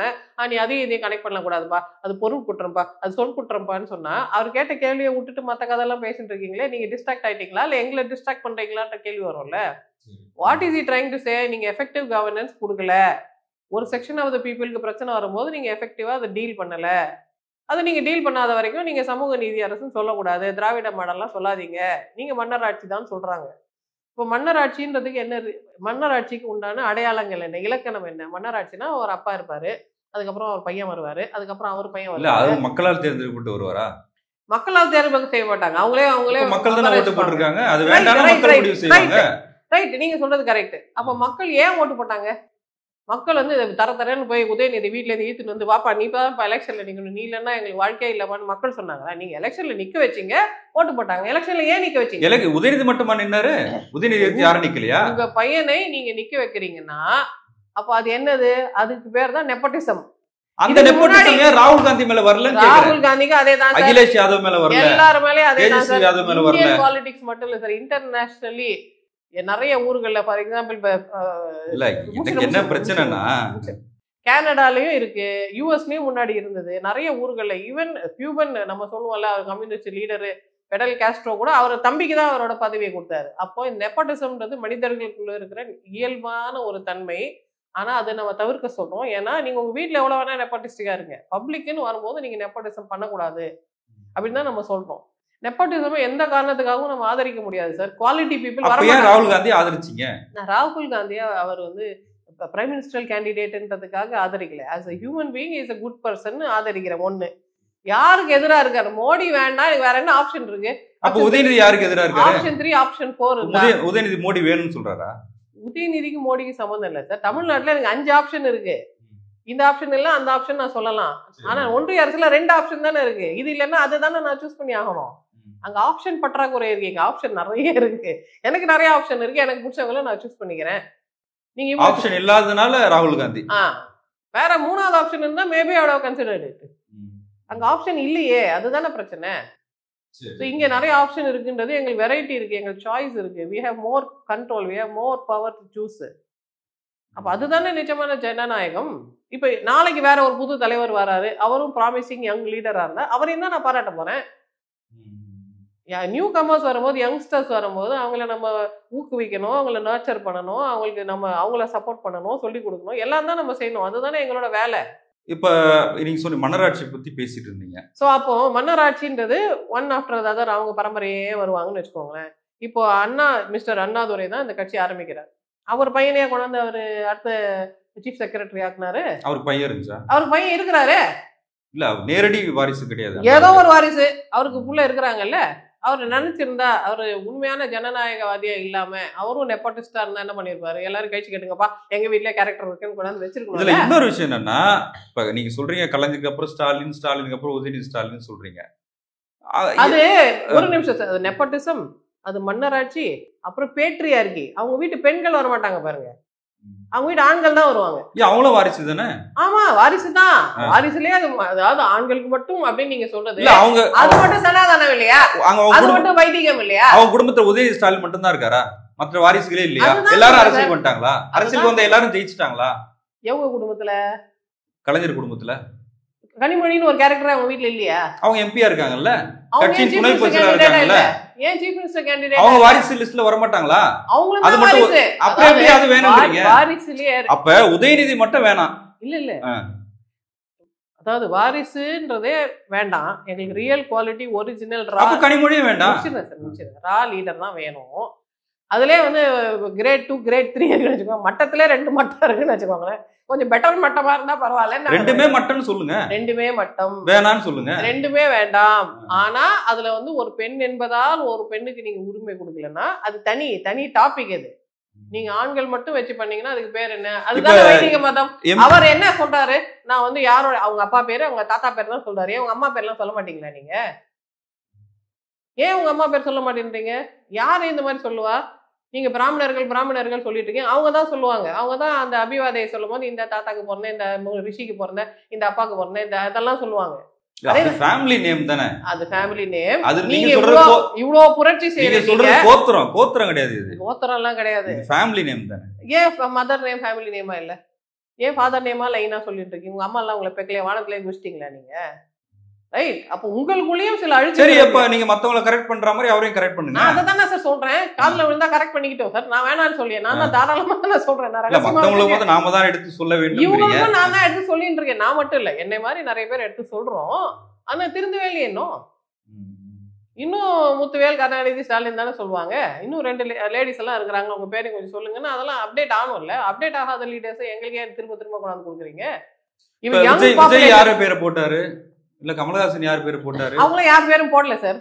நீ அதையும் இதையும் கனெக்ட் பண்ண கூடாதுப்பா, அது பொருள் குற்றம்பா, அது சொல் குற்றம்பான்னு சொன்னா, அவர் கேட்ட கேள்வியை விட்டுட்டு மற்ற கதெல்லாம் பேசிட்டு இருக்கீங்களே, நீங்க டிஸ்ட்ராக்ட் ஆயிட்டீங்களா இல்ல எங்களை டிஸ்ட்ராக்ட் பண்றீங்களான்ற கேள்வி வரும்ல. What is E trying to say, நீங்க எஃபெக்டிவ் கவர்னன்ஸ் கொடுக்கல, ஒரு செக்ஷன் ஆஃப் த பீப்புளுக்கு பிரச்சனை வரும்போது நீங்க எஃபெக்டிவா அதை டீல் பண்ணல, அதை நீங்க டீல் பண்ணாத வரைக்கும் நீங்க சமூக நீதி அரசுன்னு சொல்லக்கூடாது, திராவிட மாடல்லாம் சொல்லாதீங்க, நீங்க மன்னர் ஆட்சி தான் சொல்றாங்க. இப்போ மன்னர் ஆட்சின்றதுக்கு என்ன, மன்னர் ஆட்சிக்கு உண்டான அடையாளங்கள் என்ன, இலக்கணம் என்ன? மன்னர் ஆட்சினா ஒரு அப்பா இருப்பாரு, அதுக்கப்புறம் அவர் பையன் வருவாரு, அதுக்கப்புறம் அவர் பையன் வருவாரு. மக்களால் தேர்ந்தெடுக்கப்பட்டு வருவாரா? மக்களால் தேர்வு செய்ய மாட்டாங்க, அவங்களே மக்கள் தானே ஓட்டு போட்டிருக்காங்க, அது வேண்டாம் மக்கள் முடிவு செய்வாங்க. ரைட், நீங்க சொல்றது கரெக்ட். அப்ப மக்கள் ஏன் ஓட்டு போட்டாங்க? மக்கள் வந்து தரன்னு போய் உதயநிதி வீட்டுல இருந்து ஈத்துட்டு வந்து, வாப்பா நீ தான் எலெக்ஷன்ல நிக்கணும், நீ இல்லைன்னா எங்களுக்கு வாழ்க்கையே இல்லமான்னு மக்கள் சொன்னாங்க. நீங்க எலெக்ஷன்ல நிக்க வச்சீங்க, ஓட்டு போட்டாங்க. எலெக்ஷன்ல ஏன் நிக்க வச்சீங்க? உதயநிதி மட்டுமா நின்னாரு? உதயநிதி யாரும் நிக்கலையா? உங்க பையனை நீங்க நிக்க வைக்கிறீங்கன்னா அப்ப அது என்னது? அதுக்கு பேர் தான் நெப்போட்டிசம். அந்த நெப்போட்டிசம் ராகுல் காந்தி மேல வரல, ராகுல் காந்திக்கு அதேதான், அகிலேஷ் யாதவ் மேல வரல, எல்லாரும் மேலயும் அதேதான் சார். யாதவ் மேல வரல. இந்தியன் பாலிடிக்ஸ் மட்டும் இல்ல சார், இன்டர்நேஷனலி நிறைய ஊர்கள்ல, ஃபார் எக்ஸாம்பிள் என்ன பிரச்சனைனா கனடாலயும் இருக்கு, யூஎஸ்லயும் முன்னாடி இருந்தது, நிறைய ஊர்கள்ல. ஈவன் கியூபன் நம்ம சொல்லுவோம்ல, கம்யூனிஸ்ட் லீடரு பெடல் காஸ்ட்ரோ கூட அவர் தம்பிக்கு தான் அவரோட பதவியை கொடுத்தாரு. அப்போ இந்த நெப்போட்டிசம்ன்றது மனிதர்களுக்குள்ள இருக்கிற இயல்பான ஒரு தன்மை. ஆனா அதை நம்ம தவிர்க்க சொல்றோம். ஏன்னா நீங்க உங்க வீட்டுல எவ்வளவு வேணா நெப்போட்டிஸ்டிக்கா இருங்க, பப்ளிக்னு வரும்போது நீங்க நெப்போட்டிசம் பண்ணக்கூடாது அப்படின்னு தான் நம்ம சொல்றோம். நெப்போட்டிசம் எந்த காரணத்துக்காகவும் நம்ம ஆதரிக்க முடியாது சார். Quality people. ராகுல் காந்தி ஆதரிச்சீங்க? ராகுல் காந்தியா அவர் வந்து பிரைம் மினிஸ்டர் கேண்டிடேட்ன்றதுக்காக ஆதரிக்கல. As a human being is a good person ஆதரிக்கிறேன். ஒண்ணு, யாருக்கு எதிரா இருக்காரு? மோடி வேண்டாம், வேற என்ன ஆப்ஷன் இருக்கு? அப்ப உதயநிதி யாருக்கு எதிரா இருக்காரு? Option 3 option 4. உதயநிதி மோடி வேணும்னு சொல்றாரா? உதயநிதிக்கு மோடிக்கு சம்பந்தம் இல்லை சார். தமிழ்நாட்டுல எனக்கு 5 ஆப்ஷன் இருக்கு. இந்த ஆப்ஷன் இல்ல அந்த ஆப்ஷன் நான் சொல்லலாம். ஆனா ஒன்றிய அரசுல 2 ஆப்ஷன் தானே இருக்கு. இது இல்லைன்னா அதை தானே நான் சூஸ் பண்ணி ஆகணும். அங்க ஆப்ஷன் பற்றாக்குறை இருக்கு, இங்க ஆப்ஷன் நிறைய இருக்கு. எனக்கு நிறைய ஆப்ஷன் இருக்கு, எனக்கு பிடிச்சவங்கள நான் சூஸ் பண்ணிக்கிறேன். நீங்க ஆப்ஷன் இல்லாதனால ராகுல் காந்தி வேற 3வது ஆப்ஷன் இருந்தா maybe I would considered it. அங்க ஆப்ஷன் இல்லையே, அதுதானே பிரச்சனை. இங்க நிறைய ஆப்ஷன் இருக்குன்றது, எங்களுக்கு வெரைட்டி இருக்கு, எங்களுக்கு சாய்ஸ் இருக்கு, we have more control, we have more power to choose. அப்ப அதுதானே நிஜமான ஜனநாயகம். இப்ப நாளைக்கு வேற ஒரு புது தலைவர் வராரு, அவரும் ப்ராமிசிங் யங் லீடரா இருந்தா அவரையும் தான் நான் பாராட்ட போறேன். நியூ கமர்ஸ் வரும்போது, யங்ஸ்டர்ஸ் வரும்போது அவங்கள நம்ம ஊக்குவிக்கணும், அவங்கள நர்ச்சர் பண்ணணும், அவங்களுக்கு நம்ம அவங்கள சப்போர்ட் பண்ணணும், சொல்லி கொடுக்கணும், எல்லாம் தான் நம்ம செய்யணும். அதுதானே எங்களோட வேலை. இப்ப நீங்க சொல்லி மன்னராட்சி பத்தி பேசிட்டு இருந்தீங்க. சோ அப்போ மன்னராட்சின்றது ஒன் ஆஃப்டர் அதர் அவங்க பரம்பரையே வருவாங்கன்னு வச்சுக்கோங்களேன். இப்போ மிஸ்டர் அண்ணாதுரை தான் இந்த கட்சி ஆரம்பிக்கிறார். அவர் பையனையே கொண்டாந்து அவரு அடுத்த சீஃப் செக்ரட்டரி ஆக்குனாரு. அவருக்கு பையன் இருந்துச்சா? அவருக்கு பையன் இருக்கிறாரு. இல்ல நேரடி வாரிசு கிடையாது, ஏதோ ஒரு வாரிசு அவருக்கு புள்ள இருக்கிறாங்கல்ல. அவர் நினைச்சிருந்தா, அவரு உண்மையான ஜனநாயகவாதியா இல்லாம அவரும் நெப்போட்டிஸ்டா இருந்தா என்ன பண்ணிருப்பாரு? எல்லாரும் கழிச்சு கேட்டுங்கப்பா, எங்க வீட்டுல கேரக்டர் இருக்குன்னு கொண்டாந்து வச்சிருக்கோம். இதுல இன்னொரு விஷயம் என்னன்னா, இப்ப நீங்க சொல்றீங்க கலைஞருக்கு அப்புறம் ஸ்டாலின், ஸ்டாலினுக்கு அப்புறம் உதயநிதி ஸ்டாலின் சொல்றீங்க. அது ஒரு நிமிஷம் சார், அது நெப்போட்டிசம், அது மன்னராட்சி, அப்புறம் பேட்ரியார்கி. அவங்க வீட்டு பெண்கள் வர மாட்டாங்க பாருங்க, அவங்க வீட்டு ஆண்கள் தான் வருவாங்க. அவங்களும் வாரிசு தானே? ஆமா வாரிசு தான். வாரிசுலயே அதாவது ஆண்களுக்கு மட்டும் அப்படின்னு நீங்க சொல்றது, அது மட்டும் சனாதனம் இல்லையா? அது மட்டும் வைதிகம் இல்லையா? அவங்க குடும்பத்துல உதயநிதி ஸ்டாலின் மட்டும் தான் இருக்காரா? மற்ற வாரிசுகளே இல்லையா? எல்லாரும் அரசியல் பண்ணிட்டாங்களா? அரசியல் வந்த எல்லாரும் ஜெயிச்சிட்டாங்களா? எவங்க குடும்பத்துல? கலைஞர் குடும்பத்துல கனிமொழின்னு ஒரு கேரக்டர் அவங்க வீட்டுல இல்லையா? அவங்க எம்பியா இருக்காங்கல்ல, கட்சியின் துணை பொதுச்செயலாளர் இருக்காங்கல்ல. ஏன் சீஃப் மினிஸ்டர் கேண்டிடேட் அவங்க வாரிசு லிஸ்ட்ல வர மாட்டாங்களா? அவங்களும் தான் வாரிசு. அப்ப எப்படி அது வேணும்ன்றீங்க? வாரிசுலயே அப்ப உதயநிதி மட்டும் வேணாம்? இல்ல அதாவது வாரிசுன்றதே வேண்டாம், எங்களுக்கு ரியல் குவாலிட்டி ஒரிஜினல் ரா. கனிமொழியும் வேண்டாம், ரா லீடர் தான் வேணும். அதுலேயே வந்து கிரேட் 2 கிரேட் 3 இருக்குன்னு வச்சுக்கோங்க, மட்டத்திலே 2 மட்டம் இருக்குன்னு வச்சுக்கோங்களேன். கொஞ்சம் பெட்டர் மட்டமா இருந்தா பரவாயில்ல. ரெண்டுமே மட்டம்னு சொல்லுங்க, ரெண்டுமே மட்டம் வேணான்னு சொல்லுங்க, ரெண்டுமே வேண்டாம். ஆனா அதுல வந்து ஒரு பெண் என்பதால் ஒரு பெண்ணுக்கு நீங்க உரிமை கொடுக்கலன்னா அது தனி தனி டாபிக். அது நீங்க ஆண்கள் மட்டும் வச்சு பண்ணீங்கன்னா அதுக்கு பேர் என்ன? அதுதான் வைதிக மதம். அவர் என்ன சொல்றாரு, நான் வந்து யாரோட அவங்க அப்பா பேரு அவங்க தாத்தா பேர் தான் சொல்றாரு, உங்க அம்மா பேர்லாம் சொல்ல மாட்டீங்களா? நீங்க ஏன் உங்க அம்மா பேர் சொல்ல மாட்டேன்றீங்க? யாரு இந்த மாதிரி சொல்லுவா? நீங்க பிராமணர்கள் சொல்லிட்டு இருக்கீங்க, அவங்க தான் சொல்லுவாங்க. அவங்க தான் அந்த அபிவாதையை சொல்லும் போது இந்த தாத்தாக்கு பிறந்தேன், இந்த ரிஷிக்கு பிறந்தேன், இந்த அப்பாக்கு பிறந்தேன், இந்த இதெல்லாம் சொல்லுவாங்க. ஃபேமிலி நேம் தானே, அது ஃபேமிலி நேம். அது நீங்க இவ்ளோ புரட்சி செய்யறீங்க. கோத்திரம் கிடையாது, இது கோத்திரம் எல்லாம் கிடையாது, ஃபேமிலி நேம் தானே. ஏன் மதர் நேம் ஃபேமிலி நேமா இல்ல? ஏன் ஃபாதர் நேமா லைனா சொல்லிட்டு இருக்கீங்க? உங்க அம்மா எல்லாம் உங்களை பெக்கலையே வானத்திலே குடிச்சிட்டீங்களா நீங்க? ரைட். அப்ப உங்களுக்குள்ளேயும் சில அழுத்தம். சரி, அப்ப நீங்க மத்தவங்கள கரெக்ட் பண்ற மாதிரி அவரையும் கரெக்ட் பண்ணுங்க. நான் அத தான சார் சொல்றேன். காதுல விழுந்தா கரெக்ட் பண்ணிக்கிட்டோம் சார். நான் வேணாம்னு சொல்லியே. நான் தான் தாராளமா நான் சொல்றேன். நான் ரகசியமா மத்தவங்களுக்கு வந்து நாம தான் எடுத்து சொல்ல வேண்டும். இவங்களுக்கு நான் தான் எடுத்து சொல்லிட்டு இருக்கேன். நான் மட்டும் இல்ல, என்னை மாதிரி நிறைய பேர் எடுத்து சொல்றோம். ஆனா திருந்தவே இல்லையே. இன்னும் முத்துவேல், கருணாநிதி, ஸ்டாலின் தானே சொல்லுவாங்க. இன்னும் 2 லேடிஸ் எல்லாம் இருக்கிறாங்க, உங்க பேரையும் கொஞ்சம் சொல்லுங்கன்னா அதெல்லாம் அப்டேட் ஆகணும்ல. அப்டேட் ஆகாத லீடர்ஸ் எங்களுக்கே திரும்ப கொண்டாந்து கொடுக்குறீங்க. விஜய் யாரு பேரை போட்டாரு, இல்ல கமலஹாசன் யார் பேரு போட்டாரு? அவங்கள யார் பேரும் போடல சார்.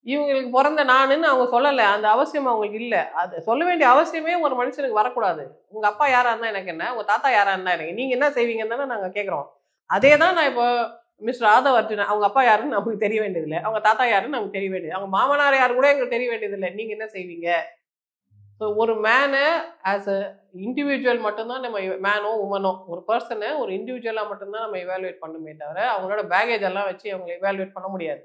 இவங்களுக்கு பிறந்த நானுன்னு அவங்க சொல்லல. அந்த அவசியம் அவங்களுக்கு இல்ல. அது சொல்ல வேண்டிய அவசியமே ஒரு மனுஷனுக்கு வரக்கூடாது. உங்க அப்பா யாரா இருந்தா எனக்கு என்ன, உங்க தாத்தா யாரா இருந்தா எனக்கு, நீங்க என்ன செய்வீங்கன்னு தானே நாங்க கேட்கிறோம். அதே தான் நான் இப்போ மிஸ்டர் ஆதவ் அர்ஜுனா, அவங்க அப்பா யாருன்னு நமக்கு தெரிய வேண்டியதில்லை, அவங்க தாத்தா யாருன்னு நமக்கு தெரிய வேண்டியது, அவங்க மாமனார் யாரு கூட எங்களுக்கு தெரிய வேண்டியதில்லை. நீங்க என்ன செய்வீங்க? ஸோ ஒரு மேனை ஆஸ் அ இண்டிவிஜுவல் மட்டும்தான் நம்ம, மேனோ உமனோ ஒரு பர்சனை ஒரு இண்டிவிஜுவலாக மட்டும்தான் நம்ம இவாலுவேட் பண்ணுமே தவிர அவங்களோட பேகேஜ் எல்லாம் வச்சு அவங்களை இவாலுவேட் பண்ண முடியாது.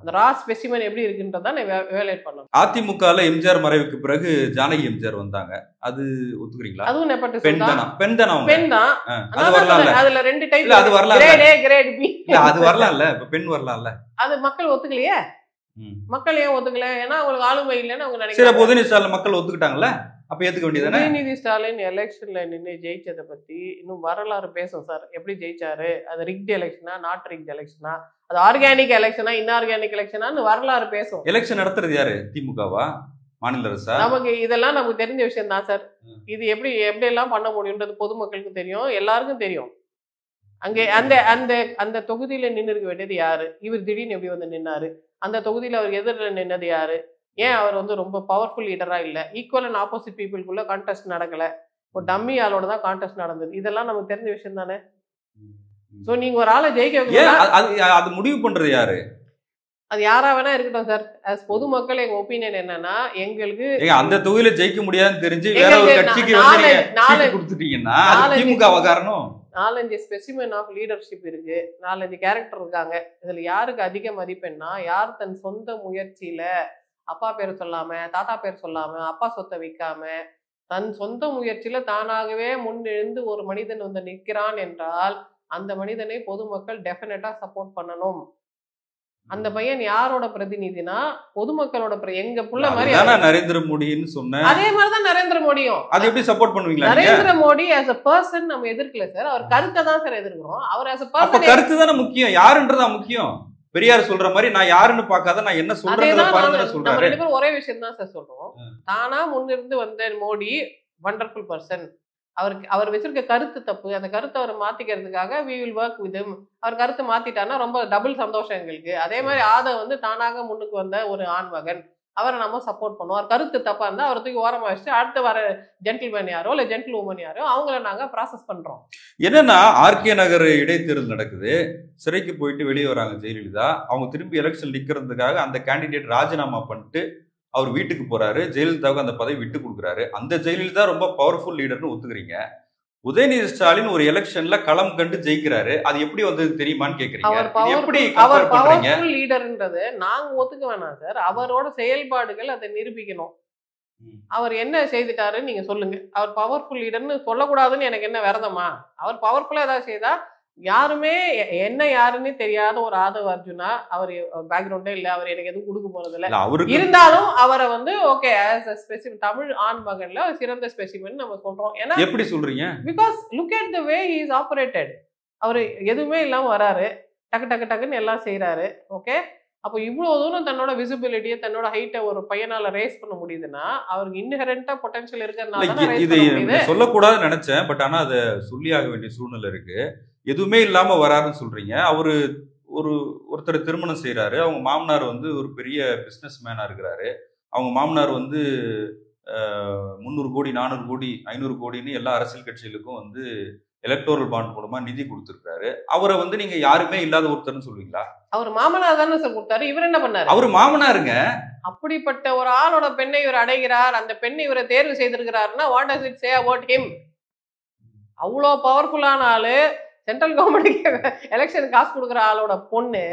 அந்த ரா ஸ்பெசிமன் எப்படி இருக்குன்றதான் இவாலுவேட் பண்ணணும். அதிமுகல எம்ஜிஆர் மறைவுக்கு பிறகு ஜானகி எம்ஜிஆர் வந்தாங்க, அது ஒத்துக்கிறீங்களா? அதுவும் நெப்போட்டிசம் பெண் தான். அது வரலாம்ல. அதுல 2 டைப். அது வரலாம், கிரேட் A கிரேட் B. அது வரலாம்ல. இப்ப பெண் வரலாம்ல. அது மக்கள் ஒத்துக்கலையே. மக்கள் ஏன் ஒத்துக்கல? ஏன்னா அவங்களுக்கு ஆளுமை இல்லைன்னு அவங்க நினைக்கிறாங்க. சரி, உதயநிதி ஸ்டாலின் மக்கள் ஒத்துக்கிட்டாங்கல்ல, அப்ப ஏத்துக்க வேண்டியதானே? உதயநிதி ஸ்டாலின் எலெக்ஷன்ல நின்று ஜெயிச்சதை பத்தி இன்னும் வரலாறு பேசும் சார். எப்படி ஜெயிச்சாரு, அது ரிக்ட் எலெக்ஷனா நாட் ரிக்ட் எலெக்ஷனா, அது ஆர்கானிக் எலெக்ஷனா இன்ஆர்கானிக் எலெக்ஷனான்னு வரலாறு பேசும். எலெக்ஷன் நடத்துறது யாரு? திமுகவா, மாநில அரசா? நமக்கு இதெல்லாம் நமக்கு தெரிஞ்ச விஷயம் தான் சார். இது எப்படி எல்லாம் பண்ண முடியும்ன்றது பொதுமக்களுக்கு தெரியும், எல்லாருக்கும் தெரியும். அங்கே அந்த அந்த அந்த தொகுதியில நின்று இருக்க வேண்டியது யாரு? இவர் திடீர்னு எப்படி வந்து நின்னாரு? அந்த தொகுதியில அவர் எதிரில் நின்னது யாரு? ஏன் அவர் வந்து ரொம்ப பவர்ஃபுல் லீடரா இல்ல? ஈக்குவல் அண்ட் ஆப்போசிட் பீப்புளுக்குள்ள கான்டெஸ்ட் நடக்கல, ஒரு டம்மி ஆளோட தான் கான்டெஸ்ட் நடந்தது. இதெல்லாம் நமக்கு தெரிஞ்ச விஷயம் தானே. சோ நீங்க ஒரு ஆளை ஜெயிக்க அது முடிவு பண்றது யாரு? அது யாரா வேணா இருக்கட்டும் சார். as பொதுமக்கள் எங்க ஒப்பீனியன் என்னன்னா, எங்களுக்கு அந்த தொகுதியில ஜெயிக்க முடியாதுன்னு தெரிஞ்சு வேற ஒரு கட்சிக்கு வந்து கொடுத்துட்டீங்கன்னா அது திமுக காரணம். 4-5 ஸ்பெசிமென் ஆஃப் லீடர்ஷிப் இருக்கு, 4-5 கேரக்டர் இருக்காங்க. இதுல யாருக்கு அதிக மதிப்பெண்ணா, யார் தன் சொந்த முயற்சியில அப்பா பேர் சொல்லாம, தாத்தா பேர் சொல்லாம, அப்பா சொத்தை விற்காம, தன் சொந்த முயற்சியில தானாகவே முன்னெழுந்து ஒரு மனிதன் வந்து நிற்கிறான் என்றால் அந்த மனிதனை பொதுமக்கள் டெஃபினட்டா சப்போர்ட் பண்ணணும். அந்த பையன் யாரோட பிரதிநிதினா பொதுமக்களோட. எங்க புள்ள மாதிரி நரேந்திர மோடின்னு சொன்ன அதே மாதிரிதான் நரேந்திர மோடியும். அது எப்படி சப்போர்ட் பண்ணுவீங்களா? Narendra Modi as a person நம்ம எதிர்க்கல சார், அவர் கருத்தை தான் சார் எதிர்க்கிறோம். அவர் as a person கருத்து தானே முக்கியம், யாருன்றதா முக்கியம். பெரியார் சொல்ற மாதிரி நான் யாருன்னு பார்க்காத நான் என்ன சொல்றேன் நம்ம 2 பேரும் ஒரே விஷயம் தான் சார் சொல்றோம். தானா முன்னிருந்து வந்த மோடி வண்டர்ஃபுல் பர்சன். அவர் வச்சிருக்க கருத்து தப்பு, அந்த கருத்தை அவர் மாத்திக்கிறதுக்காக we will work with him. அவர் கருத்து மாத்திட்டாருன்னா ரொம்ப டபுள் சந்தோஷம் எங்களுக்கு. அதே மாதிரி ஆதவ் வந்து தானாக முன்னுக்கு வந்த ஒரு ஆண் மகன், அவரை நம்ம சப்போர்ட் பண்ணுவோம். அவர் கருத்து தப்பா இருந்தா அவர் தூக்கி ஓரமா வச்சுட்டு அடுத்து வர ஜென்டில்மேன் யாரோ இல்ல ஜென்டில் உமன் யாரோ அவங்கள நாங்க ப்ராசஸ் பண்றோம். என்னன்னா ஆர்கே நகர் இடைத்தேர்தல் நடக்குது, சிறைக்கு போயிட்டு வெளியே வராங்க ஜெயலலிதா. அவங்க திரும்பி எலெக்ஷன் நிக்கிறதுக்காக அந்த கேண்டிடேட் ராஜினாமா பண்ணிட்டு அவர் வீட்டுக்கு போறாரு. ஜெயலலிதாவுக்கு அந்த பதவி விட்டு கொடுக்குறாரு. அந்த ஜெயலலிதா ரொம்ப பவர்ஃபுல் லீடர்னு ஒத்துக்கிறீங்க. உதயநிதி ஸ்டாலின் ஒரு எலெக்ஷன்ல களம் கண்டு ஜெயிக்கிறாரு, அது எப்படி வந்தது தெரியுமான்னு கேக்குறீங்க. அவர் பவர்ஃபுல் லீடர்ன்றது நாங்க ஒத்துக்க வேணாம் சார். அவரோட செயல்பாடுகள் அதை நிரூபிக்கணும். அவர் என்ன செய்துட்டாருன்னு நீங்க சொல்லுங்க. அவர் பவர்ஃபுல் லீடர்னு சொல்லக்கூடாதுன்னு எனக்கு என்ன விரதமா? அவர் பவர்ஃபுல்லா ஏதாவது செய்தா, யாருமே என்ன யாருன்னு தெரியாத ஒரு ஆதவ் அர்ஜுனா, அவர் பேக்ரவுண்டே இல்ல, அவர் எனக்கு எதுவும் கொடுக்க போறது இல்ல, இருந்தாலும் அவரை வந்து okay as a specimen, Tamil ஆண் மகன்ல சிறந்த ஸ்பெசிமன் நம்ம சொல்றோம். ஏன்னா எப்படி சொல்றீங்க? Because look at the way he is operated. அவர் எதுவுமே இல்லாம வராரு, டக்கு டக்கு டக்குன்னு எல்லாம் செய்யறாரு. ஓகே, அப்போ இவ்வளோ தூரம் தன்னோட விசிபிலிட்டியை தன்னோட ஹைட்டை ஒரு பையனால ரேஸ் பண்ண முடியுதுன்னா அவருக்கு இன்னஹரண்டா பொட்டன்ஷியல் இருக்கிறதுனால தான் raise இது பண்ண முடியுது. சொல்லக்கூடாதுன்னு நினைச்சேன். பட் ஆனா அதை சொல்லியாக வேண்டிய சூழ்நிலை இருக்கு. எதுவுமே இல்லாம வராருன்னு சொல்றீங்க. அவரு ஒருத்தர் திருமணம் செய்யறாரு. அவங்க மாமனார் வந்து ஒரு பெரிய பிசினஸ் மேனா இருக்கிறாரு. அவங்க மாமனார் வந்து 300 கோடி 400 கோடி 500 கோடின்னு எல்லா அரசியல் கட்சிகளுக்கும் வந்து எலக்டோரல் பாண்ட் மூலமா நிதி கொடுத்திருக்காரு. அவரை வந்து நீங்க யாருமே இல்லாத ஒருத்தர்னு சொல்லுவீங்களா? அவர் மாமனார் தானே சார் கொடுத்தாரு. இவர் என்ன பண்ணாரு? அவரு மாமனாருங்க. அப்படிப்பட்ட ஒரு ஆளோட பெண்ணை இவர் அடைகிறார், அந்த பெண்ணை இவரை தேர்வு செய்திருக்கிறாருன்னா what does it say about him? அவ்வளோ பவர்ஃபுல்லான ஆளு, சென்ட்ரல் கவர்மெண்ட்டுக்கு எலெக்ஷன் காசு கொடுக்குற ஆளோட பொண்ணு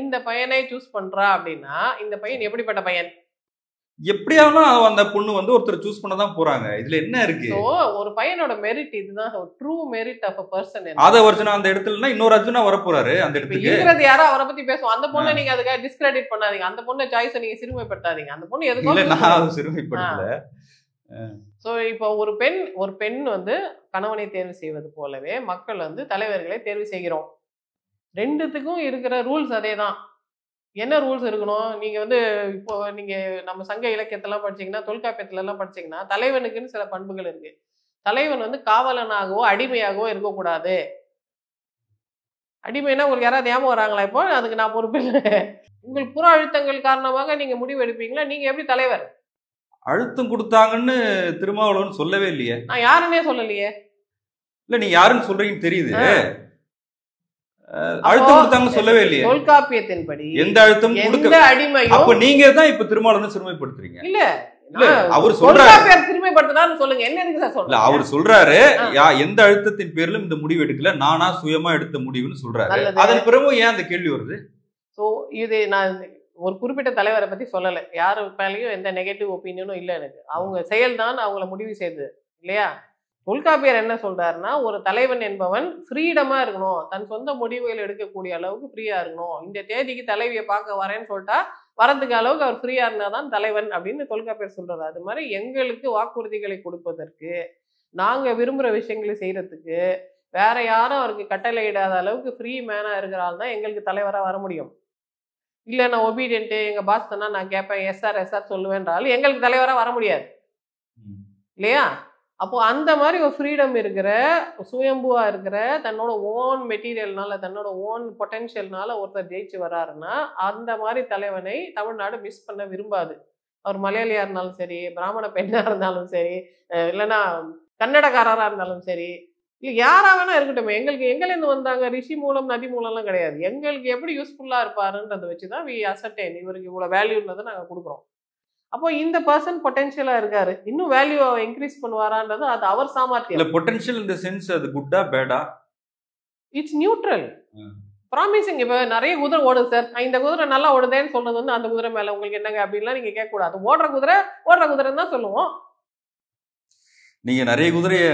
இந்த பையனை சூஸ் பண்றா அப்படின்னா இந்த பையன் எப்படிப்பட்ட பையன்? எப்படியாவது அந்த பொண்ணு வந்து ஒருத்தர் சூஸ் பண்ண தான் போறாங்க. இதுல என்ன இருக்கு? So, ஒரு பையனோட மெரிட் இதுதான், true merit of a person. ஆத அர்ஜுனா அந்த இடத்துலனா இன்னொரு அர்ஜுனா வர போறாரு அந்த இப்ப இடத்துக்கு. இருக்கிறது யாரோ அவரை பத்தி பேசுவோம். அந்த பொண்ணை நீங்க அதுக்காக டிஸ்கிரெடிட் பண்ணாதீங்க. அந்த பொண்ணை சாய்ஸை நீங்க சிறுமைப்படுத்தாதீங்க. அந்த பொண்ணு எதுக்கோ இல்ல நான் சிறுமைப்படுத்தல. ஸோ இப்போ ஒரு பெண் வந்து கணவனை தேர்வு செய்வது போலவே மக்கள் வந்து தலைவர்களை தேர்வு செய்கிறோம். ரெண்டுத்துக்கும் இருக்கிற ரூல்ஸ் அதே தான். என்ன ரூல்ஸ் இருக்கணும்? நீங்க வந்து இப்போ நீங்க நம்ம சங்க இலக்கியத்தெல்லாம் படிச்சீங்கன்னா, தொல்காப்பியத்துல எல்லாம் படிச்சீங்கன்னா, தலைவனுக்குன்னு சில பண்புகள் இருக்கு. தலைவன் வந்து காவலனாகவோ அடிமையாகவோ இருக்கக்கூடாது. அடிமைனா உங்களுக்கு யாராவது ஞாபகம் வராங்களா? இப்போ அதுக்கு நான் பொறுப்பு இல்லை. உங்களுக்கு புற அழுத்தங்கள் காரணமாக நீங்க முடிவு எடுப்பீங்களா? நீங்க எப்படி தலைவர்? அழுத்தம் கொடுத்தாங்கன்னு திருமாவளவன் சொல்லவே இல்லையே. நான் யாருன்னே சொல்லலையே. இல்ல நீ யாருன்னு சொல்றீங்கன்னு தெரியுது. அழுத்தம் கொடுத்தாங்கன்னு சொல்லவே இல்லையே. தொல்காப்பியத்தின்படி எந்த அழுத்தம் எந்த அடிமையும் அப்ப நீங்க தான் இப்ப திருமாவளவன் சிறுமைப்படுத்துறீங்க. இல்ல அவர் சொல்றாரு திருமைப்படுத்தினான்னு சொல்லுங்க. என்ன இருக்கு சார் சொல்ல? அவர் சொல்றாரு எந்த அழுத்தத்தின் பேர்லும் இந்த முடிவு எடுக்கல, நானா சுயமா எடுத்த முடிவுன்னு சொல்றாரு. அதன் பிறகு ஏன் அந்த கேள்வி வருது? சோ இது நான் ஒரு குறிப்பிட்ட தலைவரை பத்தி சொல்லலை. யாரு மேலேயும் எந்த நெகட்டிவ் ஒப்பீனியனும் இல்லை எனக்கு. அவங்க செயல்தான் அவங்கள முடிவு செய்தது இல்லையா? தொல்காப்பியர் என்ன சொல்றாருன்னா, ஒரு தலைவன் என்பவன் ஃப்ரீடமா இருக்கணும், தன் சொந்த முடிவுகள் எடுக்கக்கூடிய அளவுக்கு ஃப்ரீயா இருக்கணும். இந்த தேதிக்கு தலைவியை பார்க்க வரேன்னு சொல்லிட்டா வரதுக்கு அளவுக்கு அவர் ஃப்ரீயா இருந்தாதான் தலைவன் அப்படின்னு தொல்காப்பியர் சொல்றாரு. அது மாதிரி எங்களுக்கு வாக்குறுதிகளை கொடுப்பதற்கு, நாங்க விரும்புற விஷயங்களை செய்யறதுக்கு வேற யாரும் அவருக்கு கட்டளையிடாத அளவுக்கு ஃப்ரீ மேனா இருக்கிறாள் தான் எங்களுக்கு தலைவரா வர முடியும். இல்லை நான் ஒபீடியன்ட்டு, எங்க பாஸ் தானே நான் கேட்பேன், எஸ்ஆர் சொல்லுவேன்றாலும் எங்களுக்கு தலைவரா வர முடியாது இல்லையா? அப்போ அந்த மாதிரி ஒரு ஃப்ரீடம் இருக்கிற, சுயம்புவா இருக்கிற, தன்னோட ஓன் மெட்டீரியல்னால தன்னோட ஓன் பொட்டென்ஷியல்னால ஒருத்தர் ஜெயிச்சு வராருன்னா அந்த மாதிரி தலைவனை தமிழ்நாடு மிஸ் பண்ண விரும்பாது. அவர் மலையாளியா இருந்தாலும் சரி, பிராமண பெண்ணா இருந்தாலும் சரி, இல்லைன்னா கன்னடக்காரராக இருந்தாலும் சரி, இல்லை யாரா வேணா இருக்கட்டும். எங்களுக்கு எங்கேருந்து வந்தாங்க? ரிஷி மூலம் நதி மூலம்லாம் கிடையாது. எங்களுக்கு எப்படி யூஸ்ஃபுல்லா இருப்பாருன்றதை வச்சுதான் வி அசர்டைன் இவருக்கு இவ்வளவு வேல்யூன்றதை நாங்க கொடுக்குறோம். அப்போ இந்த பர்சன் பொட்டன்ஷியலா இருக்காரு, இன்னும் வேல்யூ இன்க்ரீஸ் பண்ணுவாரான்றது அது அவர் சாமர்த்தியம். இல்ல பொட்டன்ஷியல் இந்த சென்ஸ் அது குட்டா பேடா? It's neutral, promising. இப்போ நிறைய குதிரை ஓடுது சார், இந்த குதிரை நல்லா ஓடுதேன்னு சொல்றது வந்து அந்த குதிரை மேல உங்களுக்கு என்னங்க அப்படின்லாம் நீங்க கேட்க கூடாது. ஓடுற குதிரைன்னு தான் சொல்லுவோம். நீங்க நிறைய குதிரைய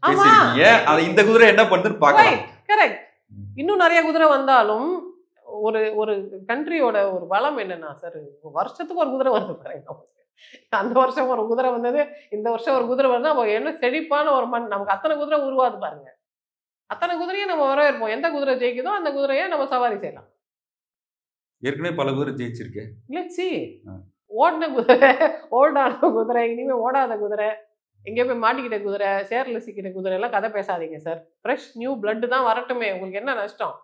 பேசிருக்கீங்க, அது இந்த குதிரை என்ன பண்ணுதுன்னு பார்க்கலாம். கரெக்ட். இன்னும் நிறைய குதிரை வந்தாலும் ஒரு கண்ட்ரியோட ஒரு பலம் என்னன்னா சார், வருஷத்துக்கு ஒரு குதிரை வருது பாருங்க. அந்த வருஷம் ஒரு குதிரை வந்தது, இந்த வருஷம் ஒரு குதிரை வருது. அப்போ என்ன செழிப்பான ஒரு மண், நமக்கு அத்தனை குதிரை உருவாது பாருங்க. அத்தனை குதிரையை நம்ம வரவேற்போம். எந்த குதிரை ஜெயிக்குதோ அந்த குதிரையை நம்ம சவாரி செய்யலாம். ஏற்கனவே பல குதிரை ஜெயிச்சிருக்கு. Let's see. ஓடின குதிரை, ஓடான குதிரை, இனிமே ஓடாத குதிரை, எங்கேயோ போய் மாட்டிக்கிட்ட குதிரை, சேர்ல சிக்கிட்ட குதிரை எல்லாம் கதை பேசாதீங்க சார். ஃப்ரெஷ் நியூ பிளட் தான் வரட்டுமே. உங்களுக்கு என்ன நஷ்டம்?